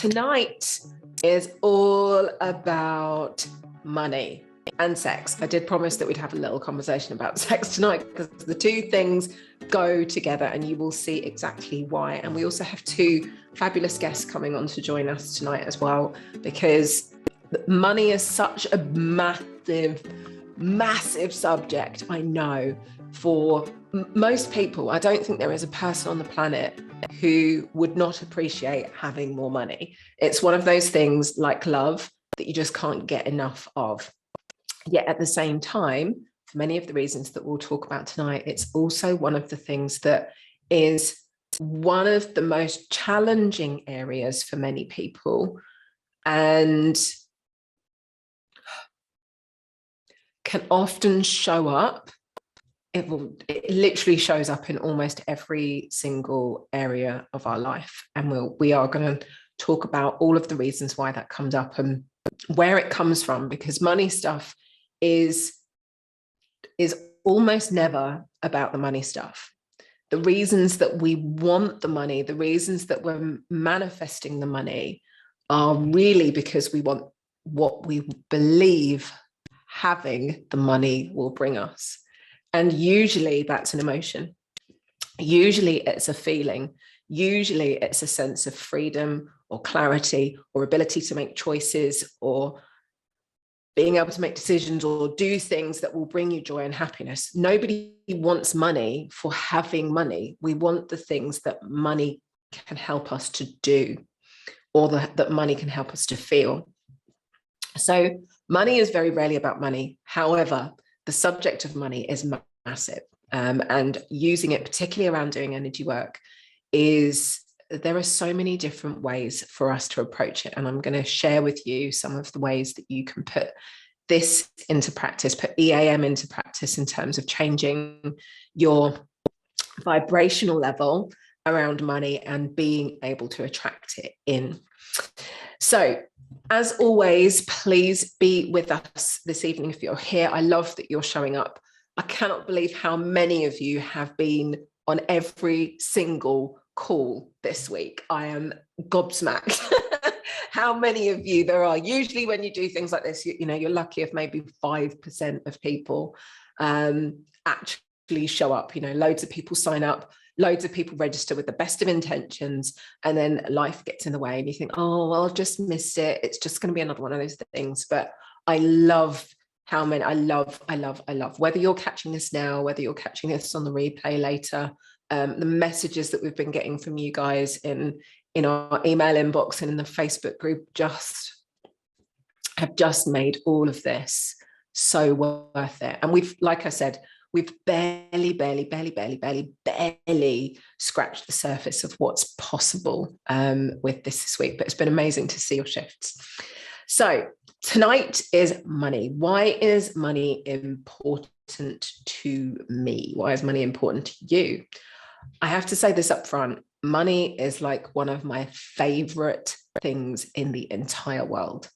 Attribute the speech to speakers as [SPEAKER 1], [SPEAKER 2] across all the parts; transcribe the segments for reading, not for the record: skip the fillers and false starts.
[SPEAKER 1] tonight is all about money and sex. I did promise that we'd have a little conversation about sex tonight because the two things go together, and you will see exactly why. And we also have two fabulous guests coming on to join us tonight as well, because money is such a massive subject, I know, for most people. I don't think there is a person on the planet who would not appreciate having more money. It's one of those things like love that you just can't get enough of. Yet at the same time, for many of the reasons that we'll talk about tonight, it's also one of the things that is one of the most challenging areas for many people, and can often show up. It literally shows up in almost every single area of our life. And we are going to talk about all of the reasons why that comes up and where it comes from, because money stuff is almost never about the money stuff. The reasons that we want the money, the reasons that we're manifesting the money, are really because we want what we believe having the money will bring us. And usually that's an emotion. Usually it's a feeling. Usually it's a sense of freedom or clarity or ability to make choices, or being able to make decisions or do things that will bring you joy and happiness. Nobody wants money for having money. We want the things that money can help us to do, or that money can help us to feel. So money is very rarely about money. However, the subject of money is massive, and using it, particularly around doing energy work, there are so many different ways for us to approach it. And I'm going to share with you some of the ways that you can put this into practice, put EAM into practice in terms of changing your vibrational level around money and being able to attract it in. So, as always, please be with us this evening if you're here. I love that you're showing up. I cannot believe how many of you have been on every single call this week. I am gobsmacked how many of you there are. Usually when you do things like this, you're lucky if maybe 5% of people actually show up. Loads of people sign up, loads of people register with the best of intentions, and then life gets in the way and you think, oh, I'll just miss it. It's just going to be another one of those things. But I love how many. I love, whether you're catching this now, whether you're catching this on the replay later, the messages that we've been getting from you guys in our email inbox and in the Facebook group have just made all of this so worth it. And we've, like I said, we've barely scratched the surface of what's possible with this week, but it's been amazing to see your shifts. So tonight is money. Why is money important to me? Why is money important to you? I have to say this up front. Money is like one of my favorite things in the entire world.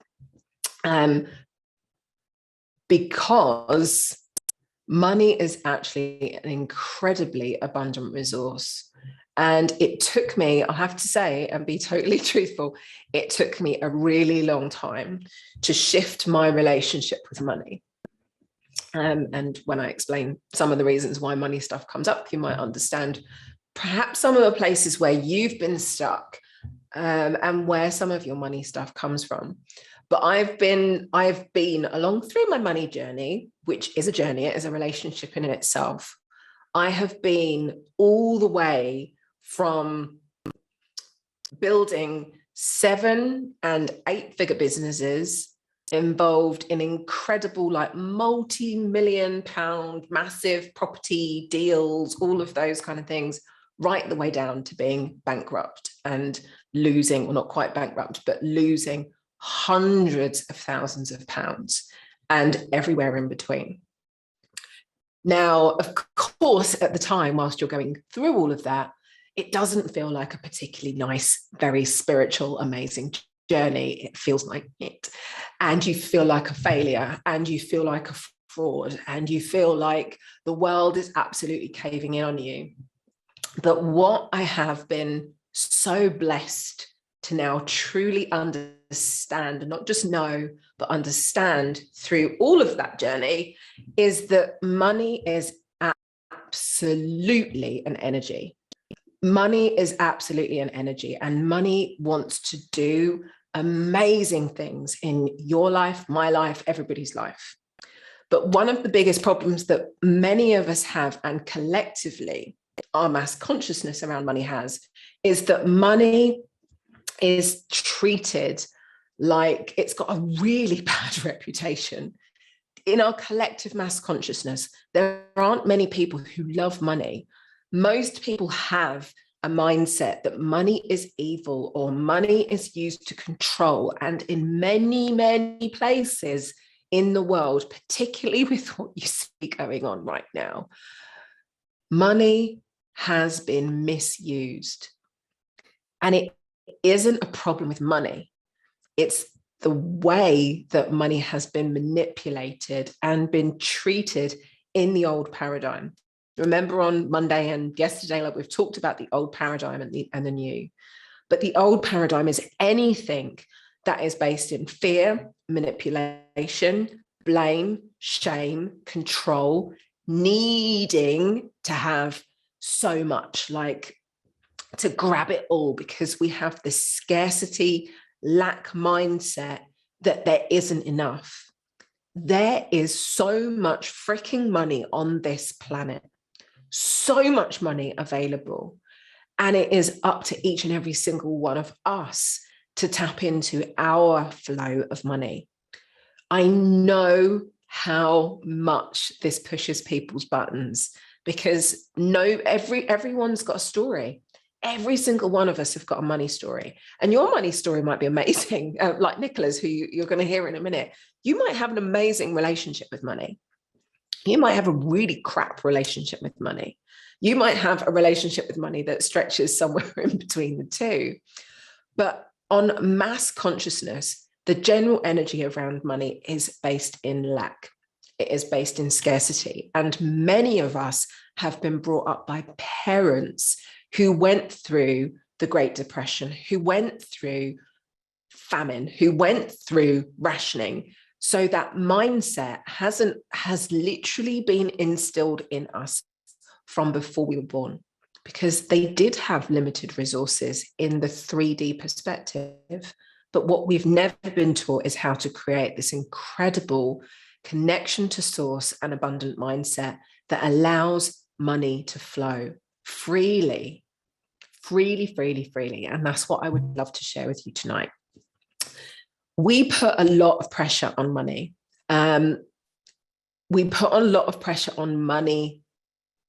[SPEAKER 1] Because money is actually an incredibly abundant resource. And it took me, I'll have to say, and be totally truthful, it took me a really long time to shift my relationship with money. And when I explain some of the reasons why money stuff comes up, you might understand perhaps some of the places where you've been stuck, and where some of your money stuff comes from. But I've been along through my money journey, which is a journey, it is a relationship in itself. I have been all the way from building 7- and 8-figure businesses, involved in incredible, like multi-million-pound massive property deals, all of those kind of things, right the way down to being bankrupt and losing, well, not quite bankrupt, but losing hundreds of thousands of pounds and everywhere in between. Now, of course, at the time, whilst you're going through all of that, it doesn't feel like a particularly nice, very spiritual, amazing journey. It feels like it. And you feel like a failure, and you feel like a fraud, and you feel like the world is absolutely caving in on you. But what I have been so blessed to now truly understand, and not just know, but understand through all of that journey, is that money is absolutely an energy. Money is absolutely an energy, and money wants to do amazing things in your life, my life, everybody's life. But one of the biggest problems that many of us have, and collectively our mass consciousness around money has, is that money is treated like it's got a really bad reputation. In our collective mass consciousness, there aren't many people who love money. Most people have a mindset that money is evil, or money is used to control. And in many, many places in the world, particularly with what you see going on right now, money has been misused. And it isn't a problem with money. It's the way that money has been manipulated and been treated in the old paradigm. Remember on Monday and yesterday, like we've talked about the old paradigm and the new. But the old paradigm is anything that is based in fear, manipulation, blame, shame, control, needing to have so much, like to grab it all, because we have this scarcity, lack mindset that there isn't enough. There is so much freaking money on this planet, so much money available. And it is up to each and every single one of us to tap into our flow of money. I know how much this pushes people's buttons, because everyone's got a story. Every single one of us have got a money story, and your money story might be amazing. Like Nicola's, who you're going to hear in a minute, you might have an amazing relationship with money. You might have a really crap relationship with money. You might have a relationship with money that stretches somewhere in between the two. But on mass consciousness, the general energy around money is based in lack. It is based in scarcity. And many of us have been brought up by parents who went through the Great Depression, who went through famine, who went through rationing. So that mindset has literally been instilled in us from before we were born, because they did have limited resources in the 3D perspective. But what we've never been taught is how to create this incredible connection to source and abundant mindset that allows money to flow freely. And that's what I would love to share with you tonight. We put a lot of pressure on money. We put a lot of pressure on money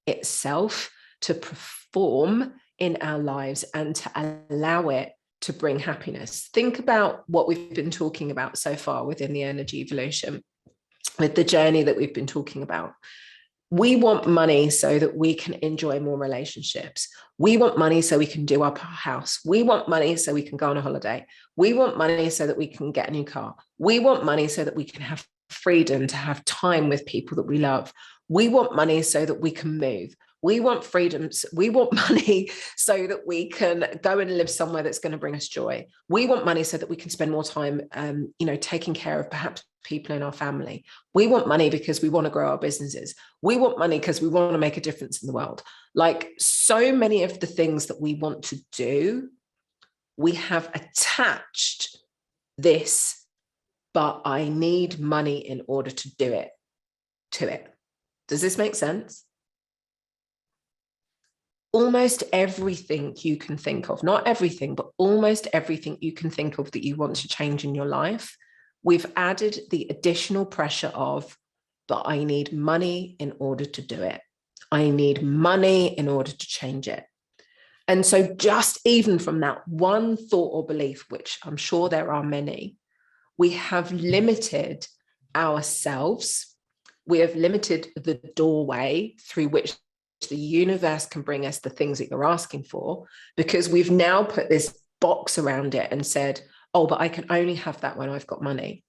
[SPEAKER 1] itself to perform in our lives and to allow it to bring happiness. Think about what we've been talking about so far within the energy evolution, with the journey that we've been talking about. We want money so that we can enjoy more relationships. We want money so we can do up our house. We want money so we can go on a holiday. We want money so that we can get a new car. We want money so that we can have freedom to have time with people that we love. We want money so that we can move. We want freedoms. We want money so that we can go and live somewhere that's going to bring us joy. We want money so that we can spend more time, taking care of perhaps people in our family. We want money because we want to grow our businesses. We want money because we want to make a difference in the world. Like so many of the things that we want to do, we have attached this, but I need money in order to do it, to it. Does this make sense? Almost everything you can think of, not everything, but almost everything you can think of that you want to change in your life, we've added the additional pressure of, but I need money in order to do it. I need money in order to change it. And so just even from that one thought or belief, which I'm sure there are many, we have limited ourselves. We have limited the doorway through which the universe can bring us the things that you're asking for, because we've now put this box around it and said, oh, but I can only have that when I've got money.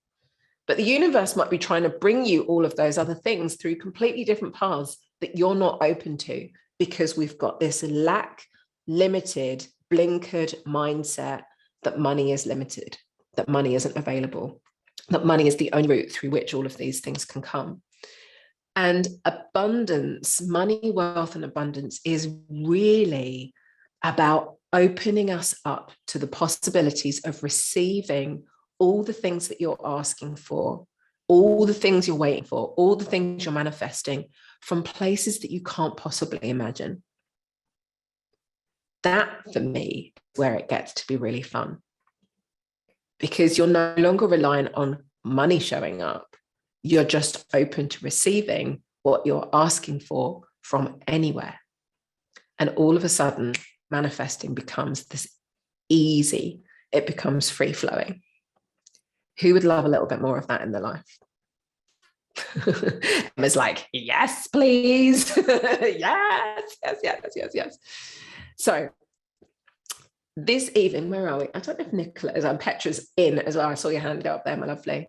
[SPEAKER 1] But the universe might be trying to bring you all of those other things through completely different paths that you're not open to, because we've got this lack, limited, blinkered mindset that money is limited, that money isn't available, that money is the only route through which all of these things can come. And abundance, money, wealth, and abundance is really about opening us up to the possibilities of receiving all the things that you're asking for, all the things you're waiting for, all the things you're manifesting from places that you can't possibly imagine. That, for me, is where it gets to be really fun. Because you're no longer reliant on money showing up. You're just open to receiving what you're asking for from anywhere. And all of a sudden, manifesting becomes this easy. It becomes free flowing. Who would love a little bit more of that in their life? Emma's like, yes, please. yes. So this evening, where are we? I don't know if Nicola is on. Petra's in as well. I saw your hand go up there, my lovely.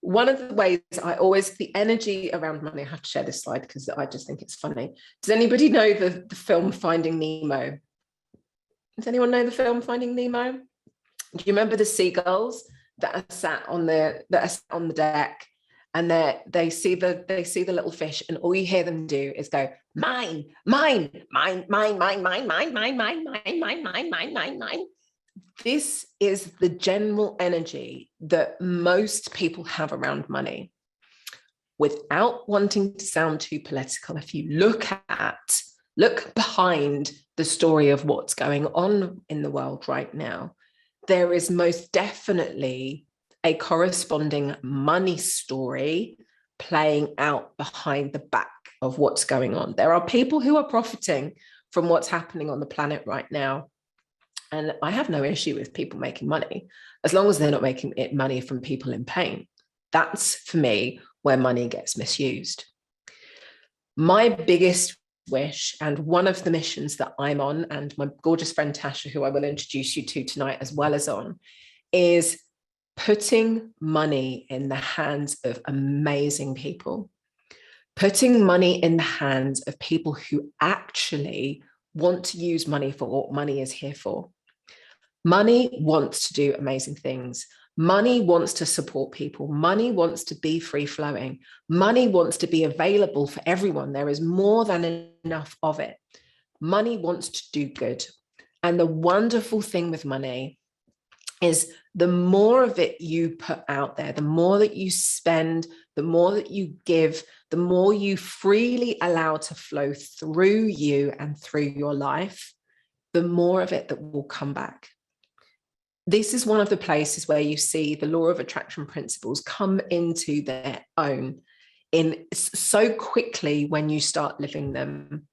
[SPEAKER 1] One of the ways I always, the energy around money, I have to share this slide because I just think it's funny. Does anybody know the film Finding Nemo? Does anyone know the film Finding Nemo? Do you remember the seagulls that are sat on the deck, and they see the little fish, and all you hear them do is go, mine, mine, mine, mine, mine, mine, mine, mine, mine, mine, mine, mine, mine, mine, mine. This is the general energy that most people have around money. Without wanting to sound too political, if you look behind the story of what's going on in the world right now, there is most definitely a corresponding money story playing out behind the back of what's going on. There are people who are profiting from what's happening on the planet right now. And I have no issue with people making money, as long as they're not making it money from people in pain. That's, for me, where money gets misused. My biggest wish, and one of the missions that I'm on, and my gorgeous friend Tasha, who I will introduce you to tonight as well as on, is putting money in the hands of amazing people. Putting money in the hands of people who actually want to use money for what money is here for. Money wants to do amazing things. Money wants to support people. Money wants to be free flowing. Money wants to be available for everyone. There is more than enough of it. Money wants to do good. And the wonderful thing with money is the more of it you put out there, the more that you spend, the more that you give, the more you freely allow to flow through you and through your life, the more of it that will come back. This is one of the places where you see the law of attraction principles come into their own in so quickly when you start living them,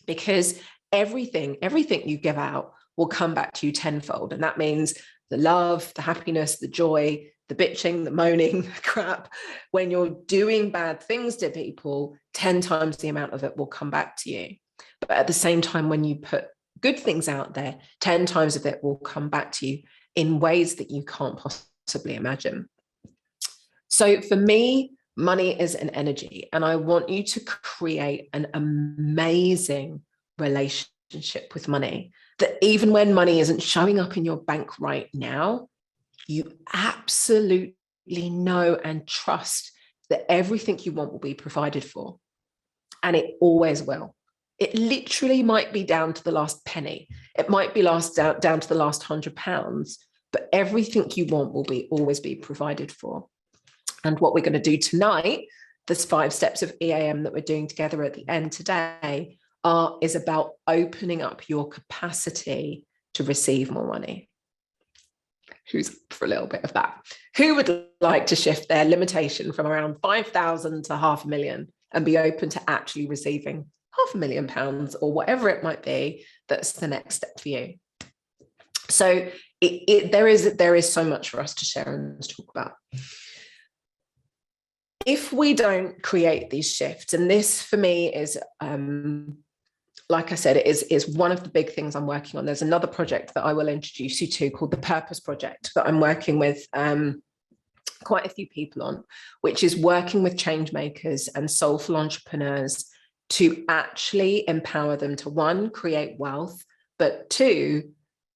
[SPEAKER 1] because everything you give out will come back to you tenfold. And that means the love, the happiness, the joy, the bitching, the moaning, the crap. When you're doing bad things to people, 10 times the amount of it will come back to you. But at the same time, when you put good things out there, 10 times of it will come back to you in ways that you can't possibly imagine. So for me, money is an energy, and I want you to create an amazing relationship with money, that even when money isn't showing up in your bank right now, you absolutely know and trust that everything you want will be provided for. And it always will. It literally might be down to the last penny. It might be down to the last £100, but everything you want will always be provided for. And what we're going to do tonight, there's 5 steps of EAM that we're doing together at the end today, is about opening up your capacity to receive more money. Who's up for a little bit of that? Who would like to shift their limitation from around 5,000 to £500,000 and be open to actually receiving £500,000 or whatever it might be? That's the next step for you. So there is so much for us to share and to talk about. If we don't create these shifts, and this for me is, like I said, it is one of the big things I'm working on. There's another project that I will introduce you to called the Purpose Project that I'm working with quite a few people on, which is working with change makers and soulful entrepreneurs to actually empower them to, 1, create wealth, but 2,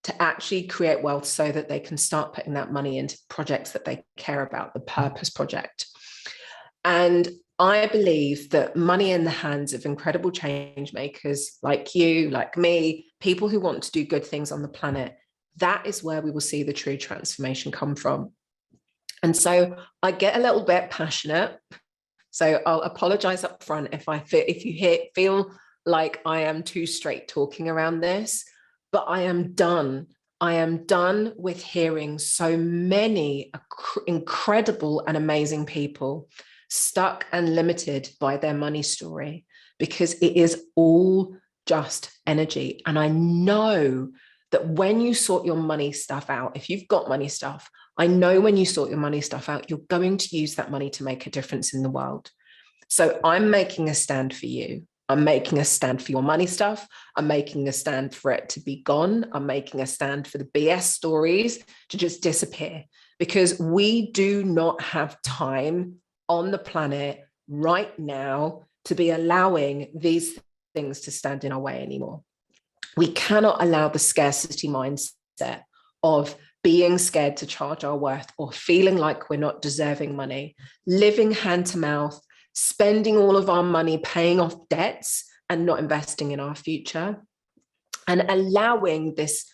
[SPEAKER 1] to actually create wealth so that they can start putting that money into projects that they care about, the purpose project. And I believe that money in the hands of incredible change makers like you, like me, people who want to do good things on the planet, that is where we will see the true transformation come from. And so I get a little bit passionate. So I'll apologize up front if you feel like I am too straight talking around this, but I am done. I am done with hearing so many incredible and amazing people stuck and limited by their money story, because it is all just energy. And I know that when you sort your money stuff out, if you've got money stuff, I know when you sort your money stuff out, you're going to use that money to make a difference in the world. So I'm making a stand for you. I'm making a stand for your money stuff. I'm making a stand for it to be gone. I'm making a stand for the BS stories to just disappear, because we do not have time on the planet right now to be allowing these things to stand in our way anymore. We cannot allow the scarcity mindset of being scared to charge our worth, or feeling like we're not deserving money, living hand to mouth, spending all of our money paying off debts and not investing in our future, and allowing this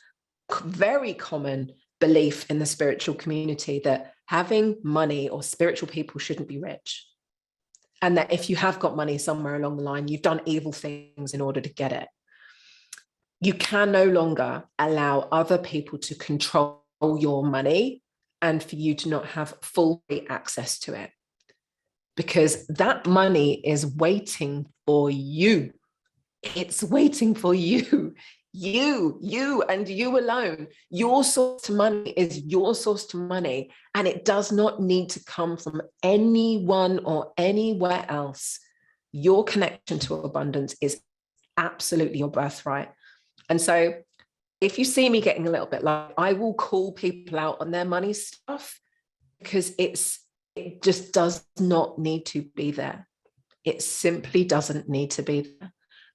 [SPEAKER 1] very common belief in the spiritual community that having money or spiritual people shouldn't be rich. And that if you have got money somewhere along the line, you've done evil things in order to get it. You can no longer allow other people to control your money and for you to not have full access to it, because that money is waiting for you. It's waiting for you. You and you alone. Your source to money is your source to money, and it does not need to come from anyone or anywhere else. Your connection to abundance is absolutely your birthright. And so if you see me getting a little bit like, I will call people out on their money stuff, because it just does not need to be there. It simply doesn't need to be there.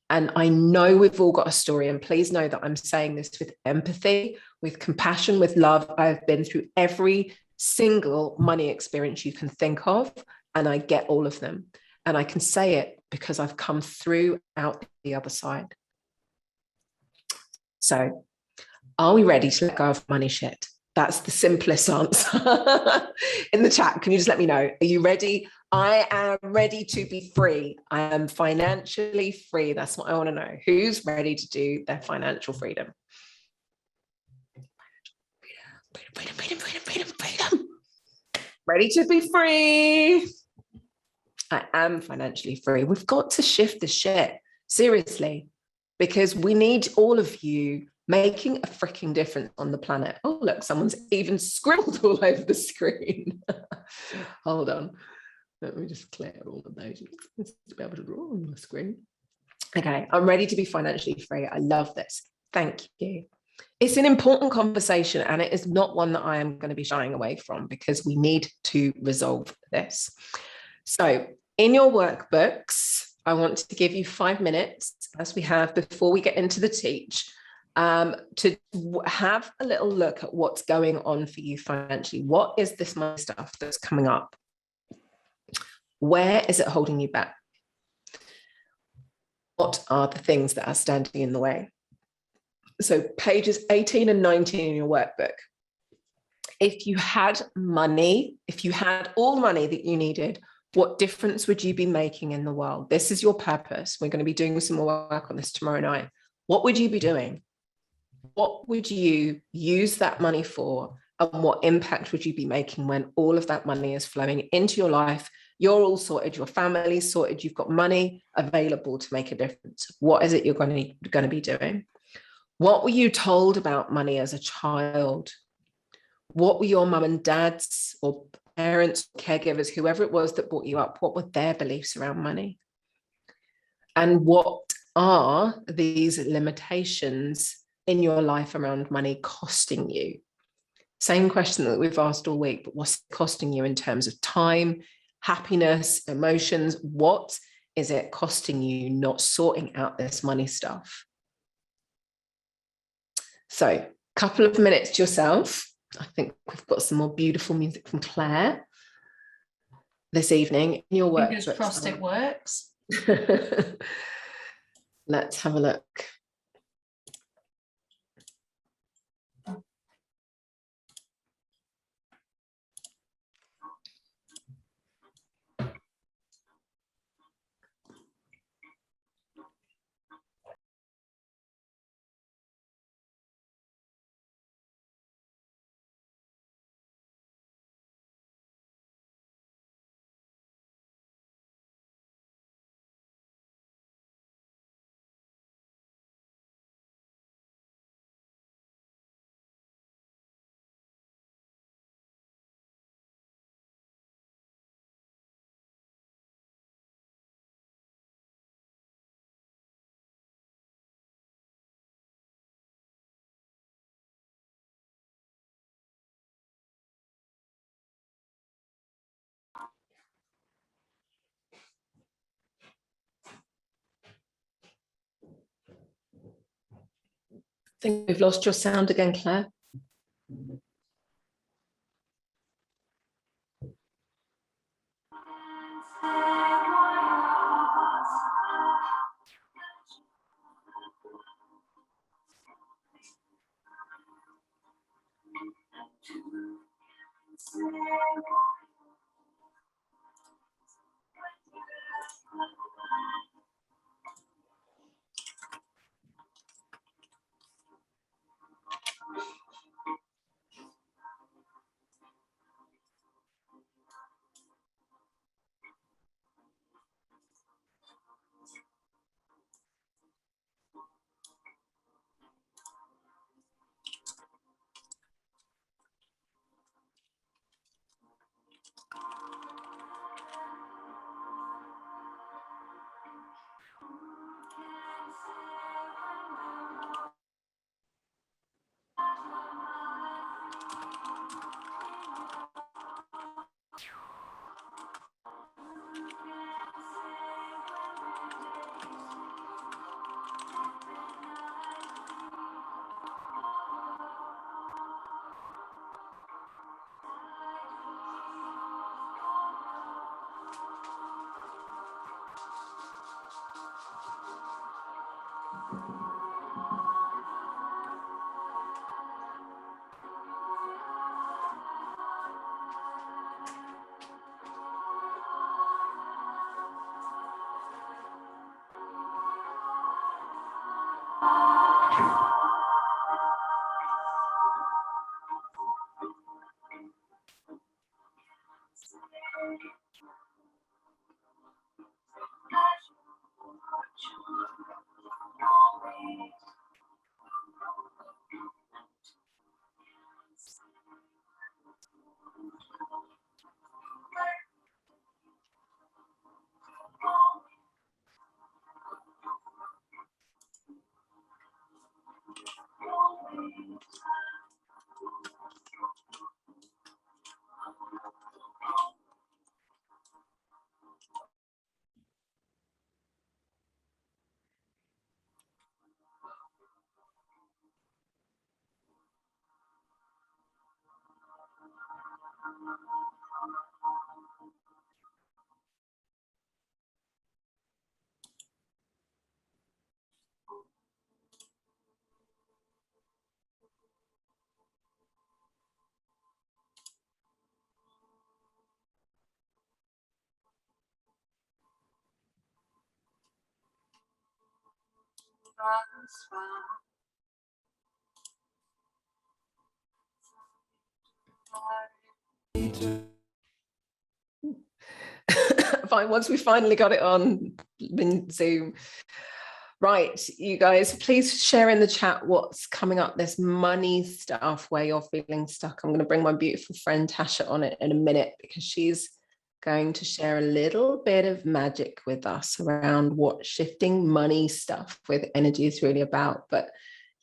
[SPEAKER 1] And I know we've all got a story, and please know that I'm saying this with empathy, with compassion, with love. I've been through every single money experience you can think of, and I get all of them. And I can say it because I've come through out the other side. So are we ready to let go of money shit? That's the simplest answer. In the chat, can you just let me know? Are you ready? I am ready to be free. I am financially free. That's what I want to know. Who's ready to do their financial freedom? Freedom. Ready to be free. I am financially free. We've got to shift the shit, seriously, because we need all of you making a freaking difference on the planet. Oh, look, someone's even scribbled all over the screen. Hold on. Let me just clear all of those to be able to draw on the screen. Okay, I'm ready to be financially free. I love this. Thank you. It's an important conversation, and it is not one that I am going to be shying away from, because we need to resolve this. So in your workbooks, I want to give you 5 minutes, as we have before we get into the teach, to have a little look at what's going on for you financially. What is this money stuff that's coming up? Where is it holding you back? What are the things that are standing in the way? So pages 18 and 19 in your workbook. If you had money, if you had all the money that you needed, what difference would you be making in the world? This is your purpose. We're going to be doing some more work on this tomorrow night. What would you be doing? What would you use that money for? And what impact would you be making when all of that money is flowing into your life? You're all sorted, your family's sorted, you've got money available to make a difference. What is it you're going to be doing? What were you told about money as a child? What were your mum and dad's or parents, caregivers, whoever it was that brought you up, what were their beliefs around money? And what are these limitations in your life around money costing you? Same question that we've asked all week, but what's it costing you in terms of time, happiness, emotions? What is it costing you not sorting out this money stuff? So Couple of minutes to yourself. I think we've got some more beautiful music from Claire this evening in your work.
[SPEAKER 2] Fingers crossed it works.
[SPEAKER 1] Let's have a look. I think we've lost your sound again, Claire. Fine, once we finally got it on in Zoom. Right, you guys, please share in the chat what's coming up, this money stuff where you're feeling stuck. I'm going to bring my beautiful friend Tasha on it in a minute because she's going to share a little bit of magic with us around what shifting money stuff with energy is really about. But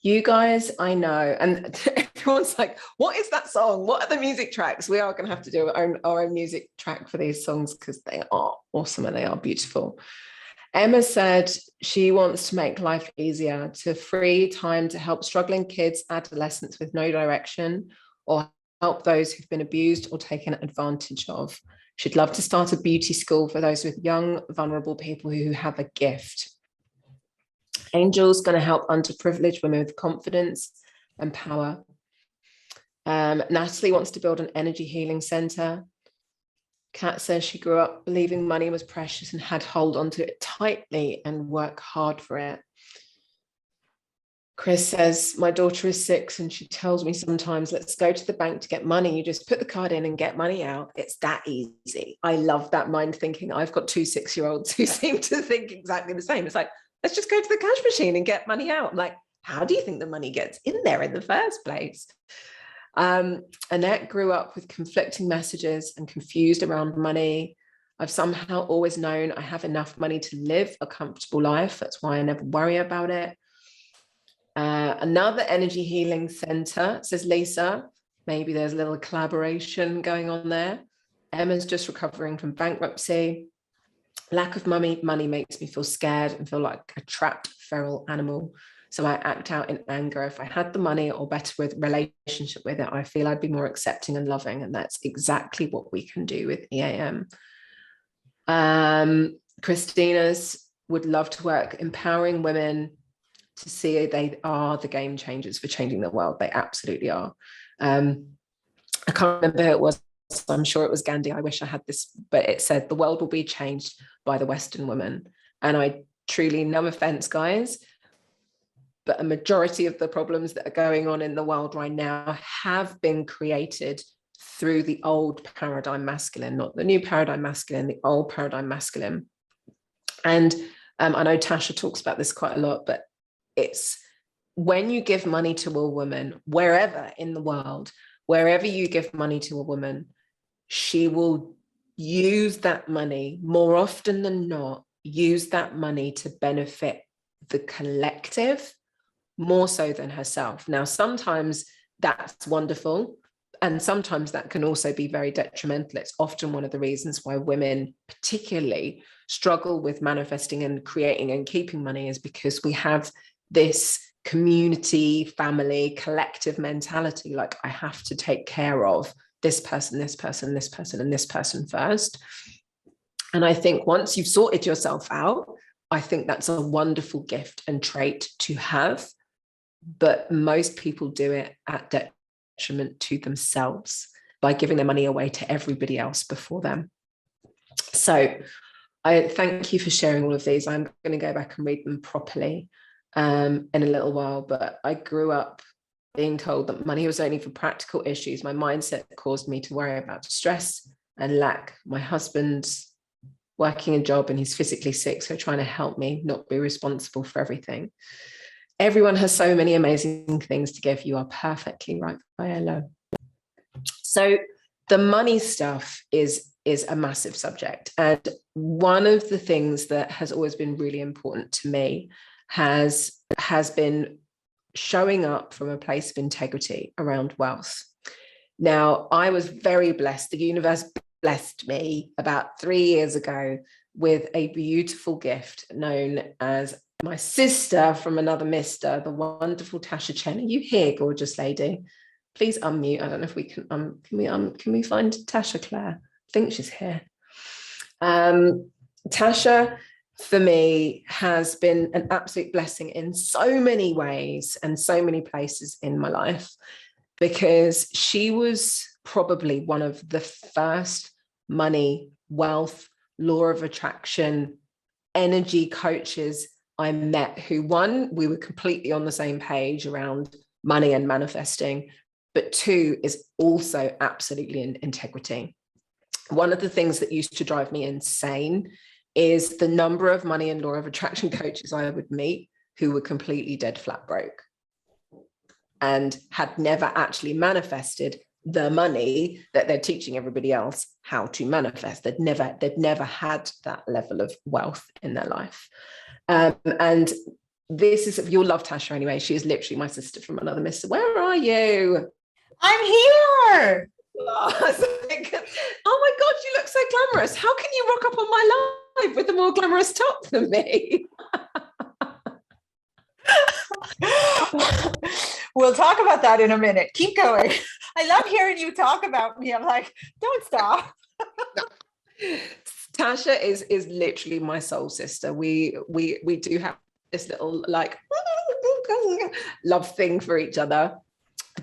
[SPEAKER 1] you guys, I know, and everyone's like, what is that song? What are the music tracks? We are going to have to do our own music track for these songs because they are awesome and they are beautiful. Emma said she wants to make life easier, to free time to help struggling kids, adolescents with no direction, or help those who've been abused or taken advantage of. She'd love to start a beauty school for those with young, vulnerable people who have a gift. Angel's going to help underprivileged women with confidence and power. Natalie wants to build an energy healing center. Kat says she grew up believing money was precious and had hold onto it tightly and work hard for it. Chris says, my daughter is 6 and she tells me sometimes, let's go to the bank to get money. You just put the card in and get money out. It's that easy. I love that mind thinking. I've got 2 6-year-olds who seem to think exactly the same. It's like, let's just go to the cash machine and get money out. I'm like, how do you think the money gets in there in the first place? Annette grew up with conflicting messages and confused around money. I've somehow always known I have enough money to live a comfortable life. That's why I never worry about it. Another energy healing center, says Lisa. Maybe there's a little collaboration going on there. Emma's just recovering from bankruptcy. Lack of money makes me feel scared and feel like a trapped feral animal. So I act out in anger. If I had the money or better with relationship with it, I feel I'd be more accepting and loving. And that's exactly what we can do with EAM. Christina's would love to work empowering women to see they are the game changers for changing the world. They absolutely are. I can't remember who it was. I'm sure it was Gandhi. I wish I had this, but it said the world will be changed by the Western woman. And I truly, no offense, guys, but a majority of the problems that are going on in the world right now have been created through the old paradigm masculine, not the new paradigm masculine, the old paradigm masculine. And I know Tasha talks about this quite a lot, but it's when you give money to a woman, wherever in the world, wherever you give money to a woman, she will use that money more often than not, use that money to benefit the collective more so than herself. Now, sometimes that's wonderful. And sometimes that can also be very detrimental. It's often one of the reasons why women particularly struggle with manifesting and creating and keeping money, is because we have this community, family, collective mentality, like I have to take care of this person, this person, this person, and this person first. And I think once you've sorted yourself out, I think that's a wonderful gift and trait to have. But most people do it at detriment to themselves by giving their money away to everybody else before them. So I thank you for sharing all of these. I'm going to go back and read them properly in a little while, but I grew up being told that money was only for practical issues. My mindset caused me to worry about stress and lack. My husband's working a job and he's physically sick, so trying to help me not be responsible for everything. Everyone has so many amazing things to give. You are perfectly right, Viola. So the money stuff is a massive subject. And one of the things that has always been really important to me has been showing up from a place of integrity around wealth. Now, I was very blessed. The universe blessed me about 3 years ago with a beautiful gift known as my sister from another mister, the wonderful Tasha Chen. Are you here, gorgeous lady? Please unmute. I don't know if we can can we find Tasha Claire? I think she's here. Tasha, for me, has been an absolute blessing in so many ways and so many places in my life, because she was probably one of the first money, wealth, law of attraction, energy coaches I met who, one, we were completely on the same page around money and manifesting, but two, is also absolutely in integrity. One of the things that used to drive me insane is the number of money and law of attraction coaches I would meet who were completely dead flat broke and had never actually manifested the money that they're teaching everybody else how to manifest. They'd never had that level of wealth in their life. And this is, you'll love Tasha anyway. She is literally my sister from another mister. Where are you?
[SPEAKER 2] I'm here.
[SPEAKER 1] Oh my God, you look so glamorous. How can you rock up on my alive with a more glamorous top than me.
[SPEAKER 2] We'll talk about that in a minute. Keep going. I love hearing you talk about me. I'm like, don't stop.
[SPEAKER 1] Tasha is literally my soul sister. We do have this little like love thing for each other.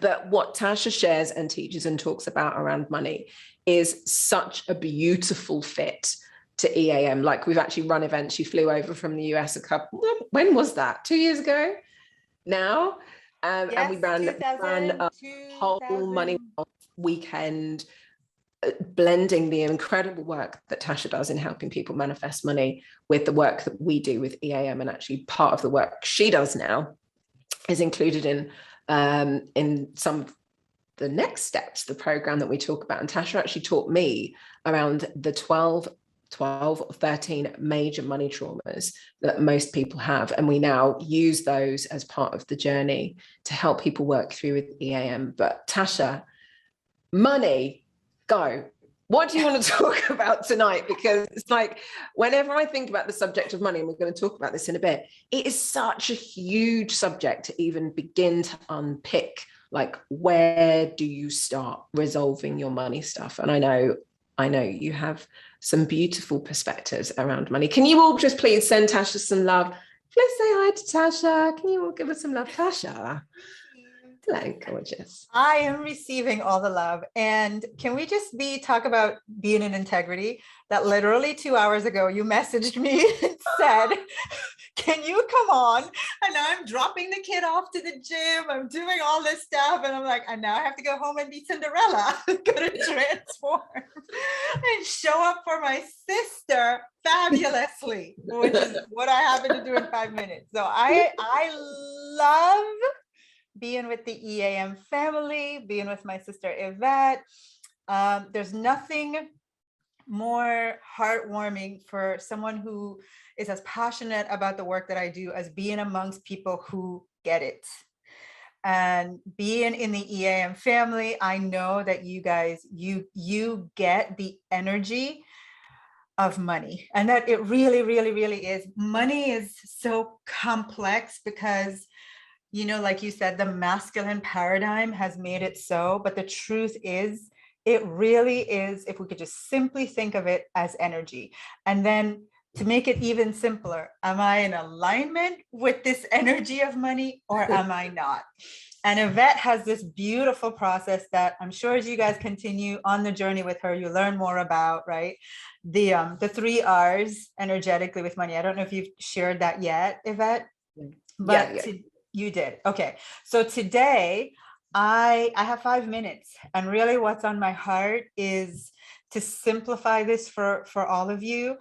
[SPEAKER 1] But what Tasha shares and teaches and talks about around money is such a beautiful fit to EAM. Like, we've actually run events. She flew over from the US when was that? 2 years ago now.
[SPEAKER 2] Yes,
[SPEAKER 1] and we ran a whole
[SPEAKER 2] 2000.
[SPEAKER 1] money weekend, blending the incredible work that Tasha does in helping people manifest money with the work that we do with EAM. And actually part of the work she does now is included in some of the next steps, the program that we talk about. And Tasha actually taught me around the 12 or 13 major money traumas that most people have. And we now use those as part of the journey to help people work through with EAM. But Tasha, money, go. What do you want to talk about tonight? Because it's like, whenever I think about the subject of money, and we're going to talk about this in a bit, it is such a huge subject to even begin to unpick. Like, where do you start resolving your money stuff? And I know you have some beautiful perspectives around money. Can you all just please send Tasha some love? Let's say hi to Tasha. Can you all give us some love, Tasha? Hello, gorgeous.
[SPEAKER 2] I am receiving all the love. And can we just talk about being in integrity? That literally 2 hours ago, you messaged me and said, can you come on? And now I'm dropping the kid off to the gym. I'm doing all this stuff. And I'm like, and now I have to go home and be Cinderella. I'm going to transform and show up for my sister fabulously, which is what I happen to do in 5 minutes. So I love being with the EAM family, being with my sister Yvette. There's nothing more heartwarming for someone who is as passionate about the work that I do as being amongst people who get it. And being in the EAM family, I know that you guys, you get the energy of money, and that it really, really, really is. Money is so complex because, you know, like you said, the masculine paradigm has made it so, but the truth is, it really is, if we could just simply think of it as energy. And then to make it even simpler, am I in alignment with this energy of money or am I not? And Yvette has this beautiful process that I'm sure as you guys continue on the journey with her, you learn more about, right? The 3 R's, energetically with money. I don't know if you've shared that yet, Yvette, but
[SPEAKER 1] yeah.
[SPEAKER 2] You did. Okay. So today I have 5 minutes, and really what's on my heart is to simplify this for all of you.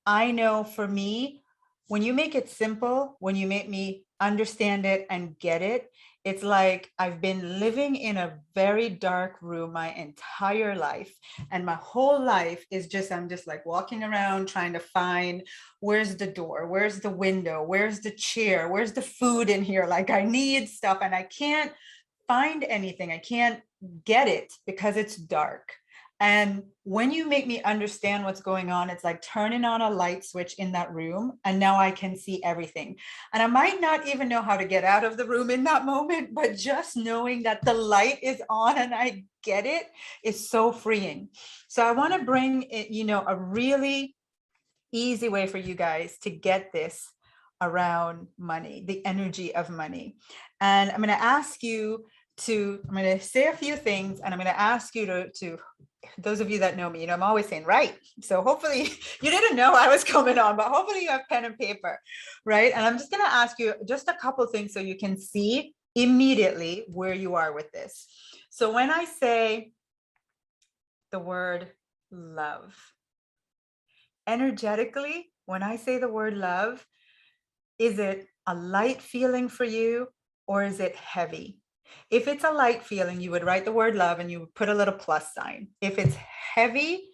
[SPEAKER 2] I know for me, when you make it simple, when you make me understand it and get it, it's like I've been living in a very dark room my entire life. And my whole life is I'm just like walking around trying to find, where's the door? Where's the window? Where's the chair? Where's the food in here? Like, I need stuff and I can't find anything. I can't get it because it's dark. And when you make me understand what's going on, it's like turning on a light switch in that room. And now I can see everything. And I might not even know how to get out of the room in that moment, but just knowing that the light is on and I get it is so freeing. So I want to bring it, you know, a really easy way for you guys to get this around money, the energy of money. And I'm going to ask you I'm going to say a few things, and I'm going to ask you to those of you that know me, you know, I'm always saying, right. So hopefully you didn't know I was coming on, but hopefully you have pen and paper, right? And I'm just going to ask you just a couple things so you can see immediately where you are with this. So when I say the word love, energetically, when I say the word love, is it a light feeling for you or is it heavy? If it's a light feeling, you would write the word love and you would put a little plus sign. If it's heavy,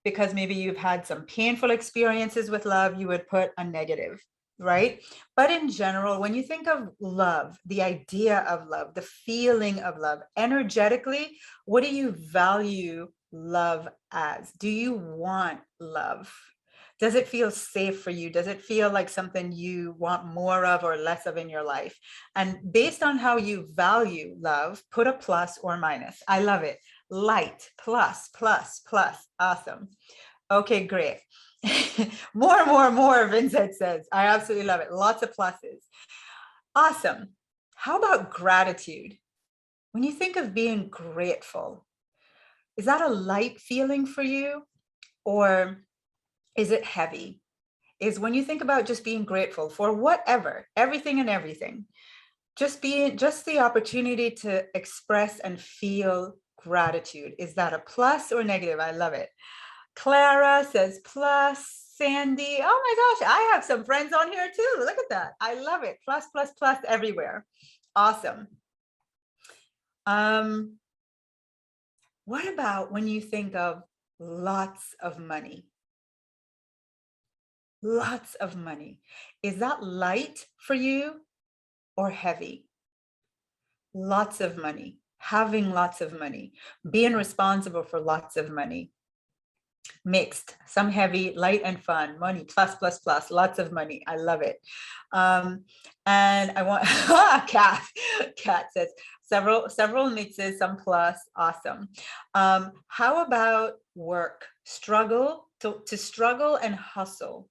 [SPEAKER 2] because maybe you've had some painful experiences with love, you would put a negative, right? But in general, when you think of love, the idea of love, the feeling of love, energetically, what do you value love as? Do you want love? Does it feel safe for you? Does it feel like something you want more of or less of in your life? And based on how you value love, put a plus or minus. I love it. Light, plus, plus, plus. Awesome. Okay, great. More, Vincent says. I absolutely love it. Lots of pluses. Awesome. How about gratitude? When you think of being grateful, is that a light feeling for you, or is it heavy? Is when you think about just being grateful for whatever, everything and everything, just the opportunity to express and feel gratitude. Is that a plus or negative? I love it. Clara says plus. Sandy, oh my gosh, I have some friends on here too. Look at that. I love it. Plus, plus, plus everywhere. Awesome. What about when you think of lots of money? Lots of money. Is that light for you or heavy? Lots of money, having lots of money, being responsible for lots of money. Mixed, some heavy, light and fun, money, plus, plus, plus, lots of money. I love it. And I want, Kat says, several mixes, some plus, awesome. How about work? Struggle, to struggle and hustle.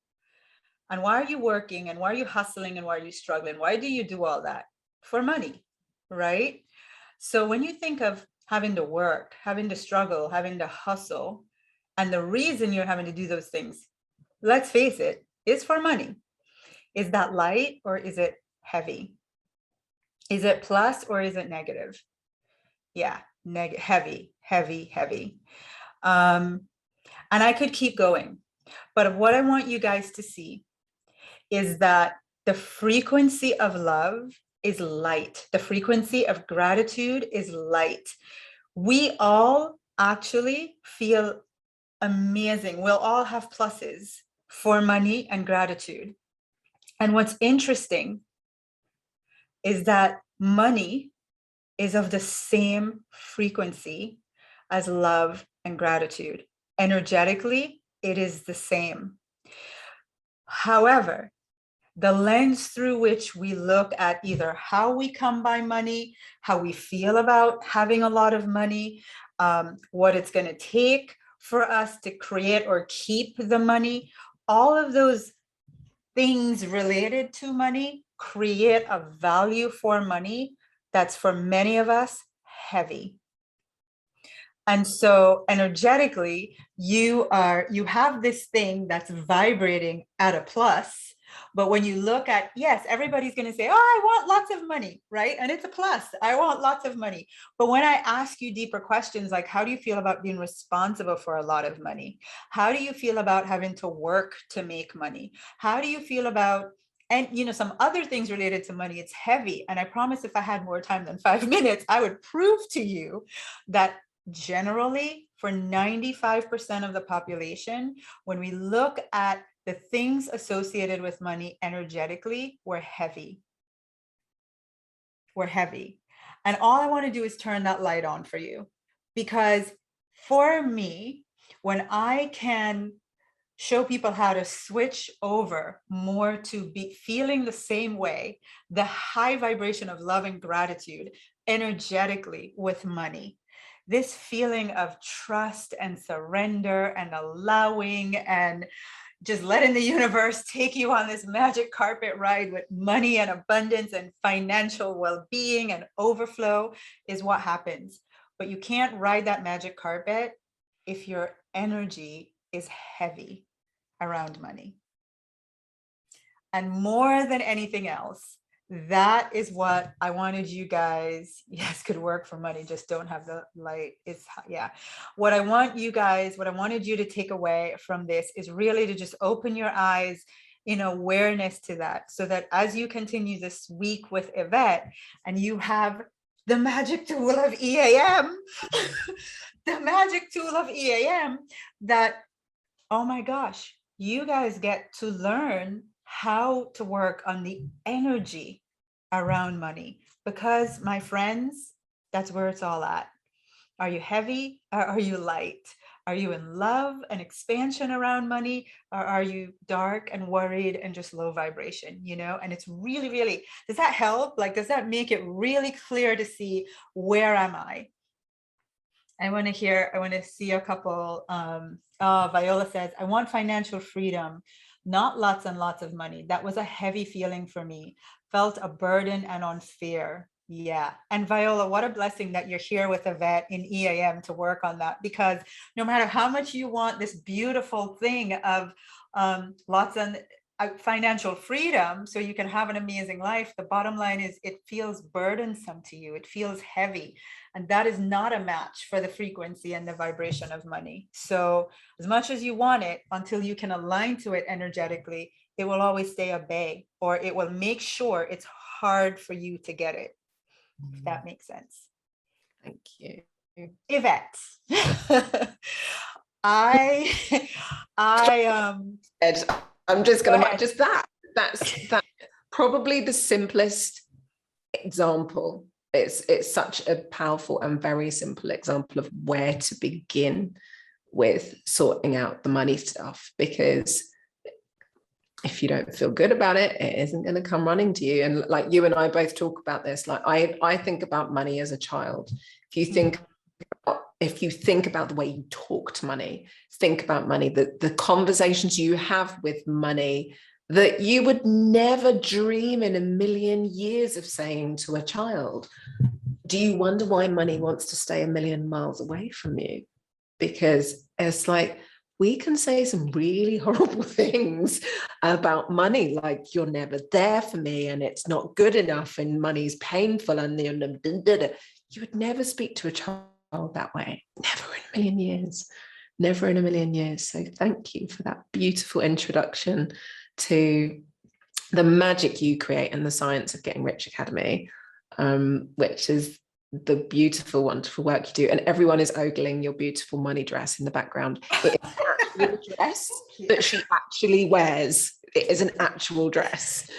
[SPEAKER 2] And why are you working and why are you hustling and why are you struggling? Why do you do all that? For money, right? So when you think of having to work, having to struggle, having to hustle, and the reason you're having to do those things, let's face it, is for money. Is that light or is it heavy? Is it plus or is it negative? Yeah, heavy, heavy, heavy. And I could keep going, but what I want you guys to see is that the frequency of love is light. The frequency of gratitude is light. We all actually feel amazing. We'll all have pluses for money and gratitude. And what's interesting is that money is of the same frequency as love and gratitude. Energetically, it is the same. However, the lens through which we look at either how we come by money, how we feel about having a lot of money, what it's going to take for us to create or keep the money, all of those things related to money create a value for money that's for many of us heavy. And so energetically, you have this thing that's vibrating at a plus. But when you look at, yes, everybody's going to say, oh, I want lots of money, right? And it's a plus. I want lots of money. But when I ask you deeper questions, like, how do you feel about being responsible for a lot of money? How do you feel about having to work to make money? How do you feel about, and some other things related to money? It's heavy. And I promise if I had more time than 5 minutes, I would prove to you that generally for 95% of the population, when we look at the things associated with money energetically, we're heavy. We're heavy. And all I want to do is turn that light on for you. Because for me, when I can show people how to switch over more to be feeling the same way, the high vibration of love and gratitude energetically with money, this feeling of trust and surrender and allowing and just letting the universe take you on this magic carpet ride with money and abundance and financial well-being and overflow is what happens. But you can't ride that magic carpet if your energy is heavy around money. And more than anything else, that is what I wanted you guys, yes, could work for money, just don't have the light. It's, yeah. What I wanted you to take away from this is really to just open your eyes in awareness to that, so that as you continue this week with Yvette and you have the magic tool of EAM, the magic tool of EAM, that, oh my gosh, you guys get to learn how to work on the energy around money, because my friends, that's where it's all at. Are you heavy or are you light? Are you in love and expansion around money? Or are you dark and worried and just low vibration, you know? And it's really, really, does that help? Like, does that make it really clear to see where am I? I want to see a couple. Viola says, I want financial freedom, not lots and lots of money. That was a heavy feeling for me. Felt a burden and unfair. Yeah. And Viola, what a blessing that you're here with Yvette in EAM to work on that, because no matter how much you want this beautiful thing of lots and financial freedom so you can have an amazing life, the bottom line is it feels burdensome to you. It feels heavy. And that is not a match for the frequency and the vibration of money. So as much as you want it, until you can align to it energetically, it will always stay a bay, or it will make sure it's hard for you to get it. If that makes sense.
[SPEAKER 1] Thank you.
[SPEAKER 2] Yvette. I
[SPEAKER 1] I'm just going to just that's probably the simplest example. It's such a powerful and very simple example of where to begin with sorting out the money stuff, because if you don't feel good about it, it isn't going to come running to you. And like you and I both talk about this, like I think about money as a child. If you think about the way you talk to money, think about money, the conversations you have with money that you would never dream in a million years of saying to a child. Do you wonder why money wants to stay a million miles away from you? Because it's like, we can say some really horrible things about money, like you're never there for me and it's not good enough and money's painful and you would never speak to a child that way. Never in a million years. Never in a million years. So thank you for that beautiful introduction to the magic you create and the Science of Getting Rich Academy, which is the beautiful, wonderful work you do. And everyone is ogling your beautiful money dress in the background. It is actually a dress that she actually wears. It is an actual dress.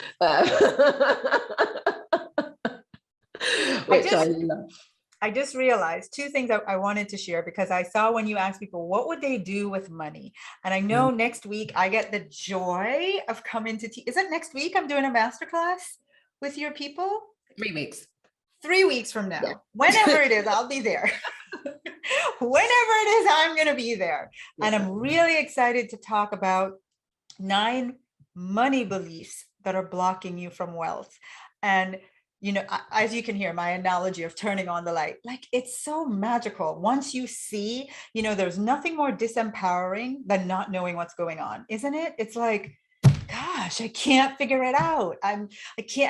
[SPEAKER 1] Which I love.
[SPEAKER 2] I just realized two things I wanted to share, because I saw when you asked people, what would they do with money? And I know next week I get the joy of coming to is it next week I'm doing a masterclass with your people?
[SPEAKER 1] 3 weeks.
[SPEAKER 2] 3 weeks from now. Yeah. Whenever it is, I'll be there. Whenever it is, I'm going to be there. Yeah. And I'm really excited to talk about 9 money beliefs that are blocking you from wealth. And you know, as you can hear, my analogy of turning on the light, like it's so magical. Once you see, you know, there's nothing more disempowering than not knowing what's going on, isn't it? It's like, gosh, I can't figure it out. I